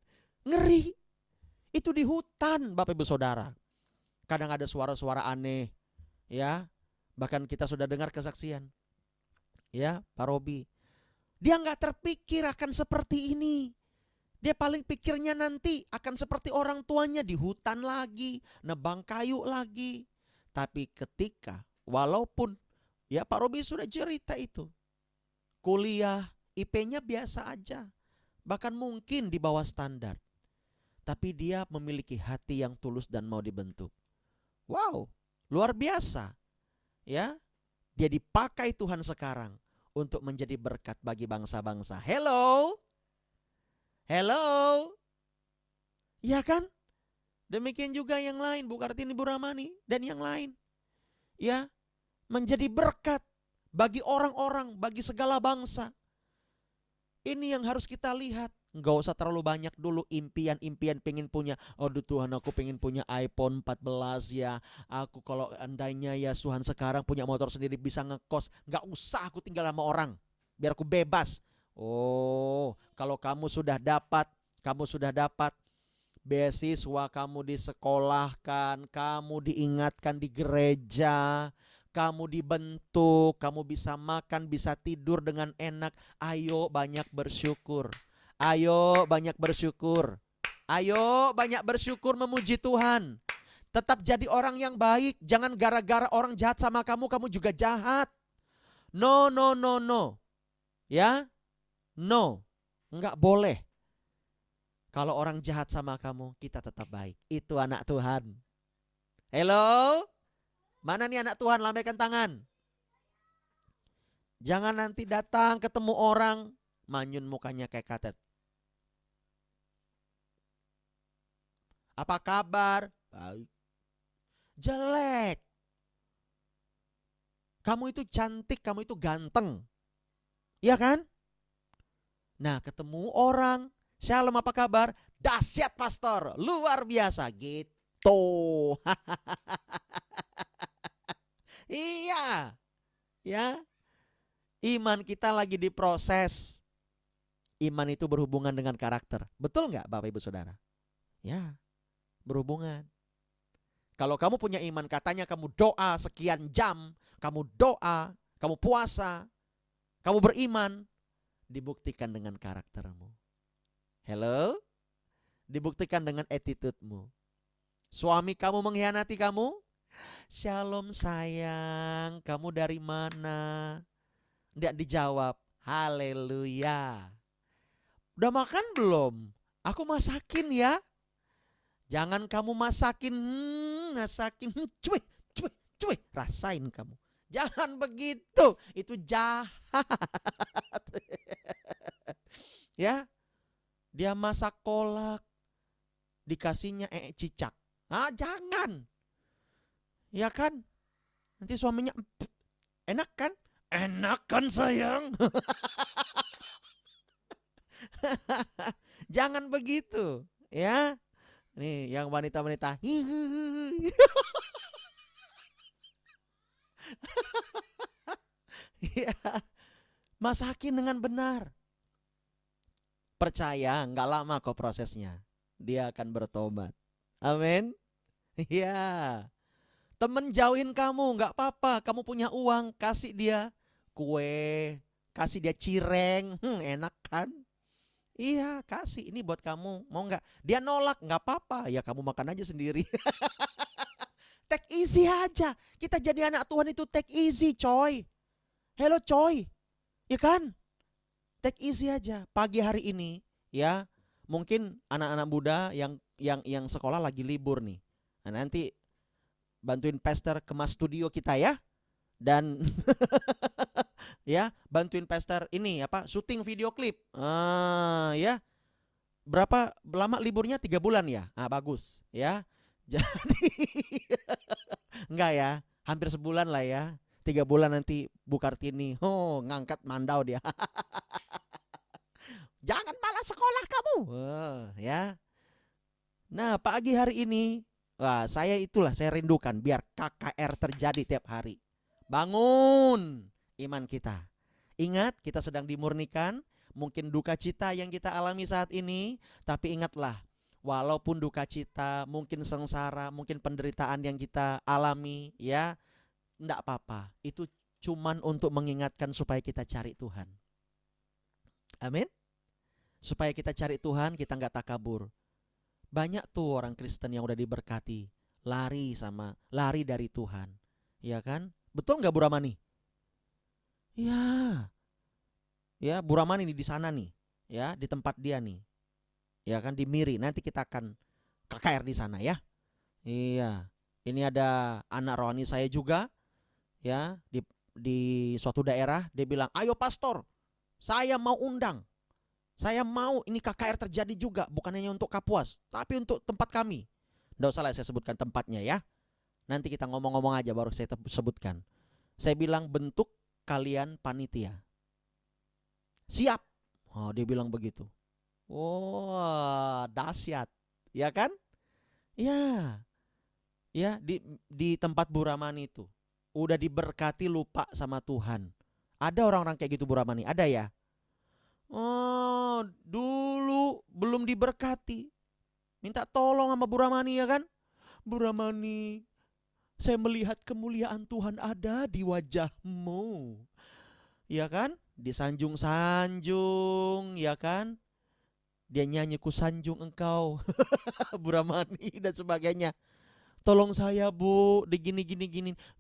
Ngeri. Itu di hutan, Bapak Ibu Saudara. Kadang ada suara-suara aneh. Ya, bahkan kita sudah dengar kesaksian. Ya, Pak Robi. Dia gak terpikir akan seperti ini. Dia paling pikirnya nanti akan seperti orang tuanya di hutan lagi, nebang kayu lagi. Tapi ketika, walaupun ya Pak Robi sudah cerita itu, kuliah IP-nya biasa aja, bahkan mungkin di bawah standar, tapi dia memiliki hati yang tulus dan mau dibentuk. Wow, luar biasa. Ya, dia dipakai Tuhan sekarang untuk menjadi berkat bagi bangsa-bangsa. Hello. Ya kan? Demikian juga yang lain, Bu Kartini, Bu Ramani, dan yang lain. Ya, menjadi berkat bagi orang-orang, bagi segala bangsa. Ini yang harus kita lihat. Nggak usah terlalu banyak dulu impian-impian pengen punya. Aduh Tuhan, aku pengen punya iPhone 14 ya. Aku kalau andainya ya Tuhan sekarang punya motor sendiri bisa ngekos. Nggak usah aku tinggal sama orang. Biar aku bebas. Oh, kalau kamu sudah dapat beasiswa, kamu disekolahkan, kamu diingatkan di gereja, kamu dibentuk, kamu bisa makan, bisa tidur dengan enak. Ayo banyak bersyukur. Ayo banyak bersyukur. Ayo banyak bersyukur, memuji Tuhan. Tetap jadi orang yang baik. Jangan gara-gara orang jahat sama kamu, kamu juga jahat. No, no, no, no. Ya, no. Enggak boleh. Kalau orang jahat sama kamu, kita tetap baik. Itu anak Tuhan. Hello? Mana nih anak Tuhan? Lambaikan tangan. Jangan nanti datang ketemu orang, manyun mukanya kayak katet. Apa kabar? Baik. Jelek. Kamu itu cantik, kamu itu ganteng. Iya kan? Nah, ketemu orang, Shalom apa kabar? Dahsyat pastor, luar biasa gitu. Iya. Ya. Iman kita lagi diproses. Iman itu berhubungan dengan karakter. Betul nggak Bapak Ibu Saudara? Ya, berhubungan. Kalau kamu punya iman, katanya kamu doa sekian jam, kamu doa, kamu puasa, kamu beriman, dibuktikan dengan karaktermu. Hello? Dibuktikan dengan attitude-mu. Suami kamu mengkhianati kamu? Shalom sayang, kamu dari mana? Tidak dijawab. Haleluya. Udah makan belum? Aku masakin ya. Jangan kamu masakin, masakin, cuy, cuy, cuy, rasain kamu. Jangan begitu, itu jahat. Ya, dia masak kolak, dikasihnya cicak. Ah, jangan. Ya kan? Nanti suaminya, enak kan? Enak kan sayang? Jangan begitu, ya. Nih, yang wanita-wanita. Ya, masakin dengan benar. Percaya, nggak lama kok prosesnya. Dia akan bertobat. Amin. Ya. Temen jauhin kamu, nggak apa-apa. Kamu punya uang, kasih dia kue, kasih dia cireng, enak kan? Iya, kasih ini buat kamu, mau nggak? Dia nolak, nggak apa-apa, ya kamu makan aja sendiri. Take easy aja. Kita jadi anak Tuhan itu take easy, coy. Hello, coy, ya kan? Take easy aja. Pagi hari ini, ya, mungkin anak-anak muda yang sekolah lagi libur nih. Nah, nanti bantuin pastor kemas studio kita ya, dan ya bantuin pastor ini apa syuting video klip. Ya berapa lama liburnya? 3 bulan ya. Bagus ya. Jadi enggak ya, hampir sebulan lah ya. 3 bulan nanti Bu Kartini ngangkat mandau dia. Jangan malah sekolah kamu. Ya. Nah pagi hari ini, wah saya rindukan biar KKR terjadi tiap hari. Bangun iman kita. Ingat kita sedang dimurnikan. Mungkin duka cita yang kita alami saat ini, tapi ingatlah, walaupun duka cita, mungkin sengsara, mungkin penderitaan yang kita alami, ya, enggak apa-apa. Itu cuman untuk mengingatkan supaya kita cari Tuhan. Amin. Supaya kita cari Tuhan, kita enggak takabur. Banyak tuh orang Kristen yang udah diberkati, lari dari Tuhan. Ya kan? Betul enggak Bu Ramani? Ya. Ya, Bu Ramani nih di sana nih, ya, di tempat dia nih. Ya kan, di Miri. Nanti kita akan KKR di sana ya. Iya. Ini ada anak rohani saya juga, ya, di suatu daerah. Dia bilang, ayo pastor, saya mau undang. Saya mau ini KKR terjadi juga, bukan hanya untuk Kapuas, tapi untuk tempat kami. Nggak usah lah saya sebutkan tempatnya ya. Nanti kita ngomong-ngomong aja baru saya sebutkan. Saya bilang bentuk kalian panitia. Siap. Dia bilang begitu. Wah, dahsyat. Ya kan? Ya. Ya, di tempat Bu Ramani itu. Udah diberkati lupa sama Tuhan. Ada orang-orang kayak gitu Bu Ramani? Ada ya? Oh, dulu belum diberkati. Minta tolong sama Bu Ramani ya kan? Bu Ramani, saya melihat kemuliaan Tuhan ada di wajahmu. Ya kan? Disanjung-sanjung, ya kan? Dia nyanyi ku sanjung engkau, Bu Ramani dan sebagainya. Tolong saya Bu, digini.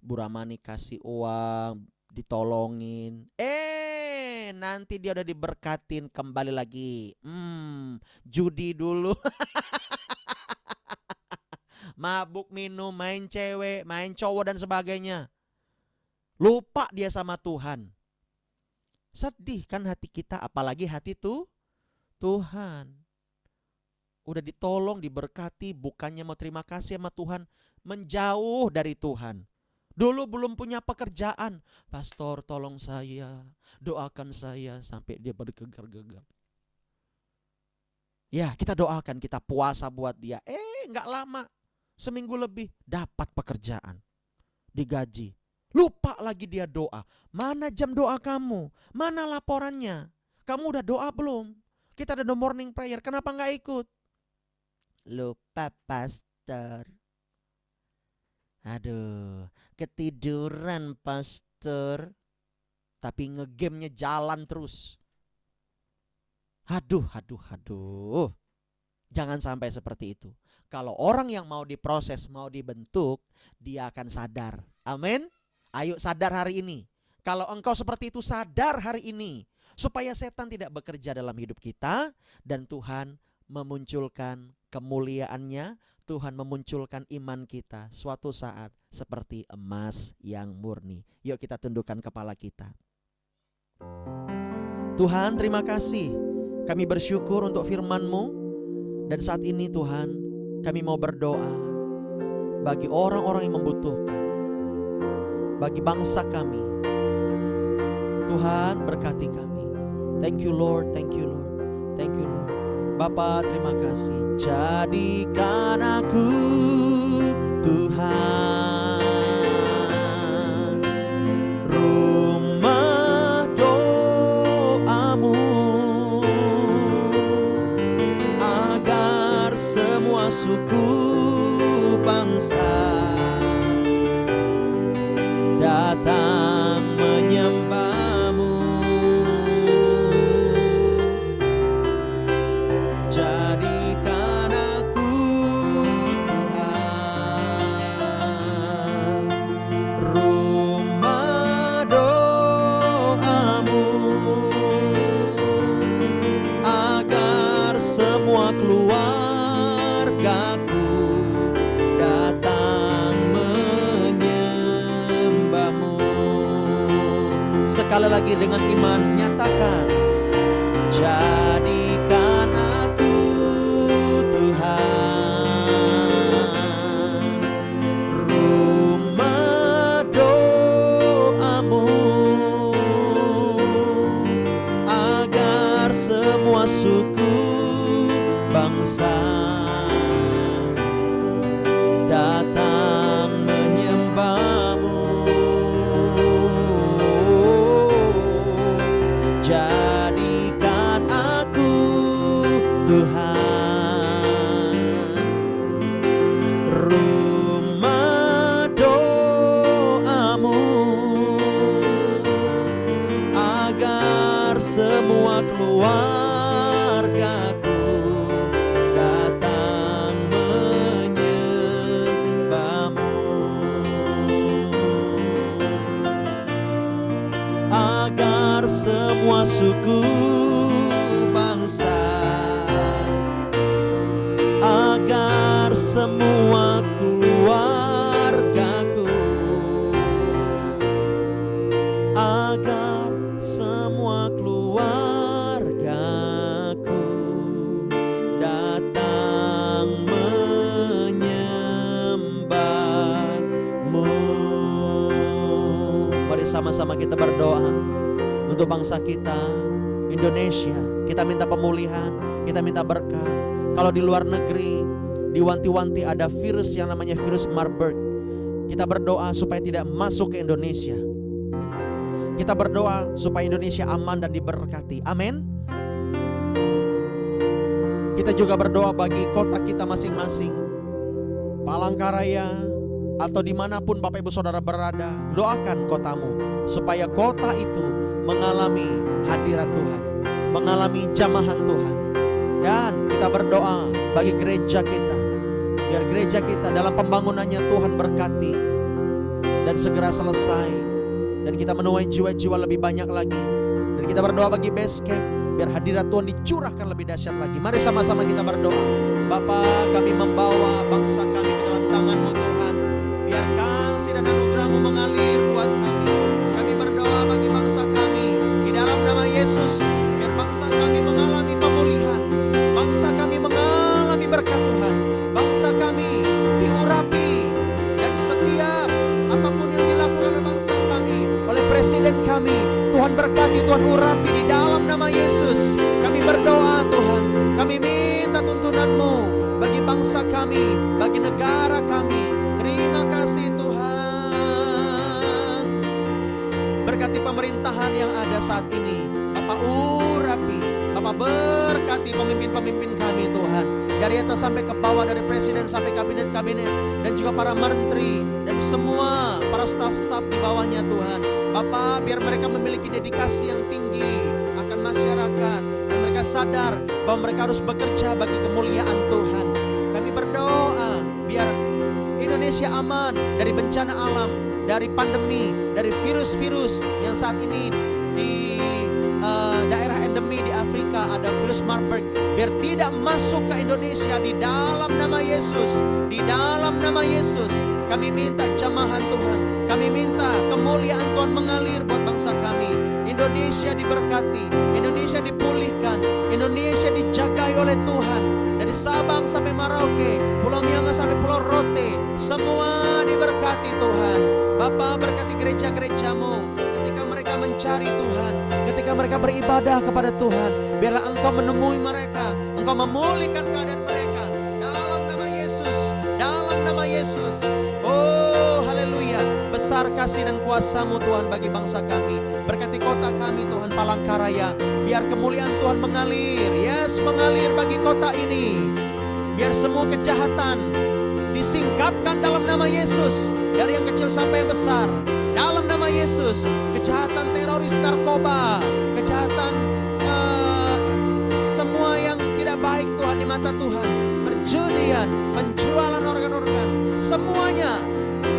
Bu Ramani kasih uang, ditolongin. Nanti dia udah diberkatin kembali lagi. Judi dulu. Mabuk minum, main cewek, main cowok dan sebagainya. Lupa dia sama Tuhan. Sedih kan hati kita, apalagi hati Tuhan. Udah ditolong, diberkati, bukannya mau terima kasih sama Tuhan, menjauh dari Tuhan. Dulu belum punya pekerjaan, pastor tolong saya, doakan saya, sampai dia bergegar-gegar. Ya, kita doakan, kita puasa buat dia. Nggak lama, seminggu lebih dapat pekerjaan, digaji. Lupa lagi dia doa. Mana jam doa kamu? Mana laporannya? Kamu udah doa belum? Kita ada morning prayer, kenapa nggak ikut? Lupa pastor. Aduh, ketiduran pastor. Tapi ngegamenya jalan terus. Aduh. Jangan sampai seperti itu. Kalau orang yang mau diproses, mau dibentuk, dia akan sadar. Amin. Ayo sadar hari ini. Kalau engkau seperti itu, sadar hari ini. Supaya setan tidak bekerja dalam hidup kita. Dan Tuhan memunculkan kemuliaannya. Tuhan memunculkan iman kita suatu saat seperti emas yang murni. Yuk kita tundukkan kepala kita. Tuhan, terima kasih. Kami bersyukur untuk firman-Mu. Dan saat ini Tuhan, kami mau berdoa bagi orang-orang yang membutuhkan, bagi bangsa kami. Tuhan, berkati kami. Thank you Lord, thank you Lord, thank you Lord. Bapa, terima kasih. Jadikan aku Tuhan rumah doamu, agar semua suku bangsa datang menyembahmu. Jadikan aku Tuhan rumah doamu, agar semua keluargaku datang menyembahmu. Sekali lagi dengan iman nyatakan, jadikan aku Tuhan rumah doamu, agar semua suku bangsa datang menyembahmu. Jadikan aku Tuhan rumah doamu, agar semua keluargaku datang menyembahmu, agar semua suku bangsa, agar semua keluargaku, agar semua keluargaku datang menyembahmu. Mari sama-sama kita berdoa untuk bangsa kita, Indonesia. Kita minta pemulihan, kita minta berkat. Kalau di luar negeri diwanti-wanti ada virus yang namanya virus Marburg, kita berdoa supaya tidak masuk ke Indonesia. Kita berdoa supaya Indonesia aman dan diberkati. Amin. Kita juga berdoa bagi kota kita masing-masing, Palangkaraya atau dimanapun Bapak Ibu Saudara berada. Doakan kotamu supaya kota itu mengalami hadirat Tuhan, mengalami jamahan Tuhan. Dan kita berdoa bagi gereja kita, biar gereja kita dalam pembangunannya Tuhan berkati dan segera selesai, dan kita menuai jiwa-jiwa lebih banyak lagi. Dan kita berdoa bagi base camp, biar hadirat Tuhan dicurahkan lebih dahsyat lagi. Mari sama-sama kita berdoa. Bapa, kami membawa bangsa kami ke dalam tangan-Mu Tuhan. Biar kasih dan anugerah-Mu mengalir buat kami. Kami berdoa bagi bangsa kami di dalam nama Yesus. Biar bangsa kami mengalami pemulihan, bangsa kami mengalami berkat Tuhan, bangsa kami diurapi, dan setiap apapun yang dilakukan oleh bangsa kami, oleh presiden kami, Tuhan berkati, Tuhan urapi di dalam nama Yesus. Kami berdoa Tuhan, kami minta tuntunan-Mu bagi bangsa kami, bagi negara kami. Terima kasih Tuhan. Berkati pemerintahan yang ada saat ini, Bapak urapi, Bapak berkati pemimpin-pemimpin kami Tuhan, dari atas sampai ke bawah, dari presiden sampai kabinet-kabinet, dan juga para menteri dan semua para staf-staf di bawahnya Tuhan. Bapak, biar mereka memiliki dedikasi yang tinggi akan masyarakat, dan mereka sadar bahwa mereka harus bekerja bagi kemuliaan Tuhan. Kami berdoa biar Indonesia aman dari bencana alam, dari pandemi, dari virus-virus yang saat ini di daerah endemi di Afrika ada virus Marburg, biar tidak masuk ke Indonesia di dalam nama Yesus. Di dalam nama Yesus kami minta jamahan Tuhan, kami minta kemuliaan Tuhan mengalir buat bangsa kami. Indonesia diberkati, Indonesia dipulihkan, Indonesia dijagai oleh Tuhan. Dari Sabang sampai Merauke, Pulau Miangas sampai Pulau Rote, semua diberkati Tuhan. Bapa, berkati gereja-gereja-Mu ketika mereka mencari Tuhan, ketika mereka beribadah kepada Tuhan. Biarlah Engkau menemui mereka, Engkau memulihkan keadaan mereka dalam nama Yesus, dalam nama Yesus. Oh haleluya, besar kasih dan kuasa-Mu Tuhan bagi bangsa kami. Berkati kota kami Tuhan, Palangkaraya, biar kemuliaan Tuhan mengalir, yes, mengalir bagi kota ini. Biar semua kejahatan disingkapkan dalam nama Yesus, dari yang kecil sampai yang besar, dalam nama Yesus. Kejahatan teroris, narkoba, kejahatan semua yang tidak baik Tuhan di mata Tuhan, perjudian, penjualan organ-organ, semuanya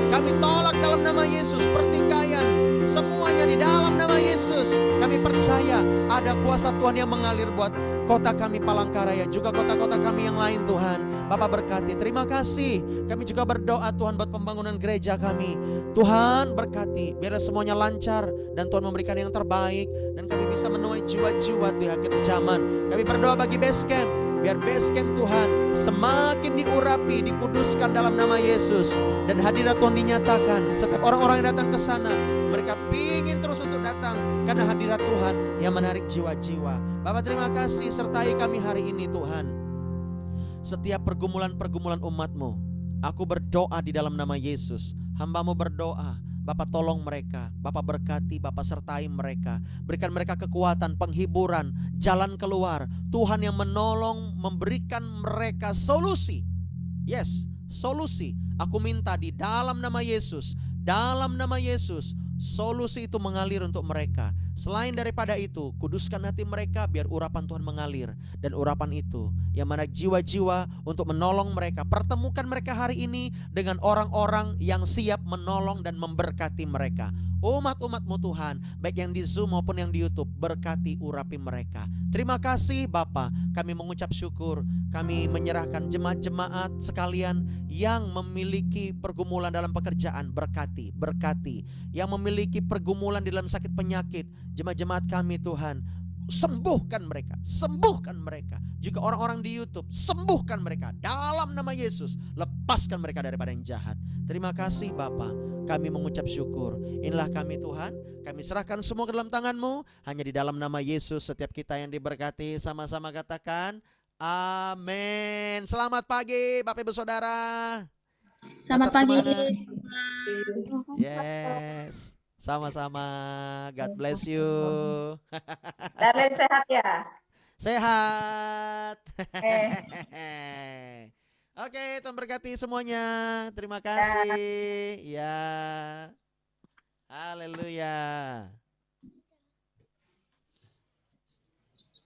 kami tolak dalam nama Yesus. Pertikaian, semuanya di dalam nama Yesus. Kami percaya ada kuasa Tuhan yang mengalir buat kota kami Palangkaraya, juga kota-kota kami yang lain Tuhan. Bapak berkati, terima kasih. Kami juga berdoa Tuhan buat pembangunan gereja kami. Tuhan berkati, biarlah semuanya lancar dan Tuhan memberikan yang terbaik, dan kami bisa menuai jiwa-jiwa di akhir zaman. Kami berdoa bagi base camp, biar base camp Tuhan semakin diurapi, dikuduskan dalam nama Yesus, dan hadirat Tuhan dinyatakan. Setiap orang-orang yang datang ke sana, mereka ingin terus untuk datang karena hadirat Tuhan yang menarik jiwa-jiwa. Bapak, terima kasih, sertai kami hari ini Tuhan. Setiap pergumulan-pergumulan umat-Mu, aku berdoa di dalam nama Yesus. Hamba-Mu berdoa, Bapak tolong mereka, Bapak berkati, Bapak sertai mereka. Berikan mereka kekuatan, penghiburan, jalan keluar. Tuhan yang menolong, memberikan mereka solusi. Yes, solusi. Aku minta di dalam nama Yesus, dalam nama Yesus, solusi itu mengalir untuk mereka. Selain daripada itu, kuduskan hati mereka biar urapan Tuhan mengalir. Dan urapan itu yang menarik jiwa-jiwa untuk menolong mereka. Pertemukan mereka hari ini dengan orang-orang yang siap menolong dan memberkati mereka. Umat-umat-Mu Tuhan, baik yang di Zoom maupun yang di YouTube, berkati, urapi mereka. Terima kasih Bapa, kami mengucap syukur. Kami menyerahkan jemaat-jemaat sekalian yang memiliki pergumulan dalam pekerjaan, berkati, berkati. Yang memiliki pergumulan di dalam sakit penyakit, jemaat-jemaat kami Tuhan, sembuhkan mereka, sembuhkan mereka. Juga orang-orang di YouTube, sembuhkan mereka dalam nama Yesus. Lepaskan mereka daripada yang jahat. Terima kasih Bapa, kami mengucap syukur. Inilah kami Tuhan, kami serahkan semua ke dalam tangan-Mu. Hanya di dalam nama Yesus setiap kita yang diberkati, sama-sama katakan amin. Selamat pagi Bapak Ibu Saudara. Selamat Tetap pagi. semangat. Yes, sama-sama. God bless you. Darlene sehat ya? Sehat. Oke, Tuhan berkati semuanya. Terima kasih. Ya. Haleluya.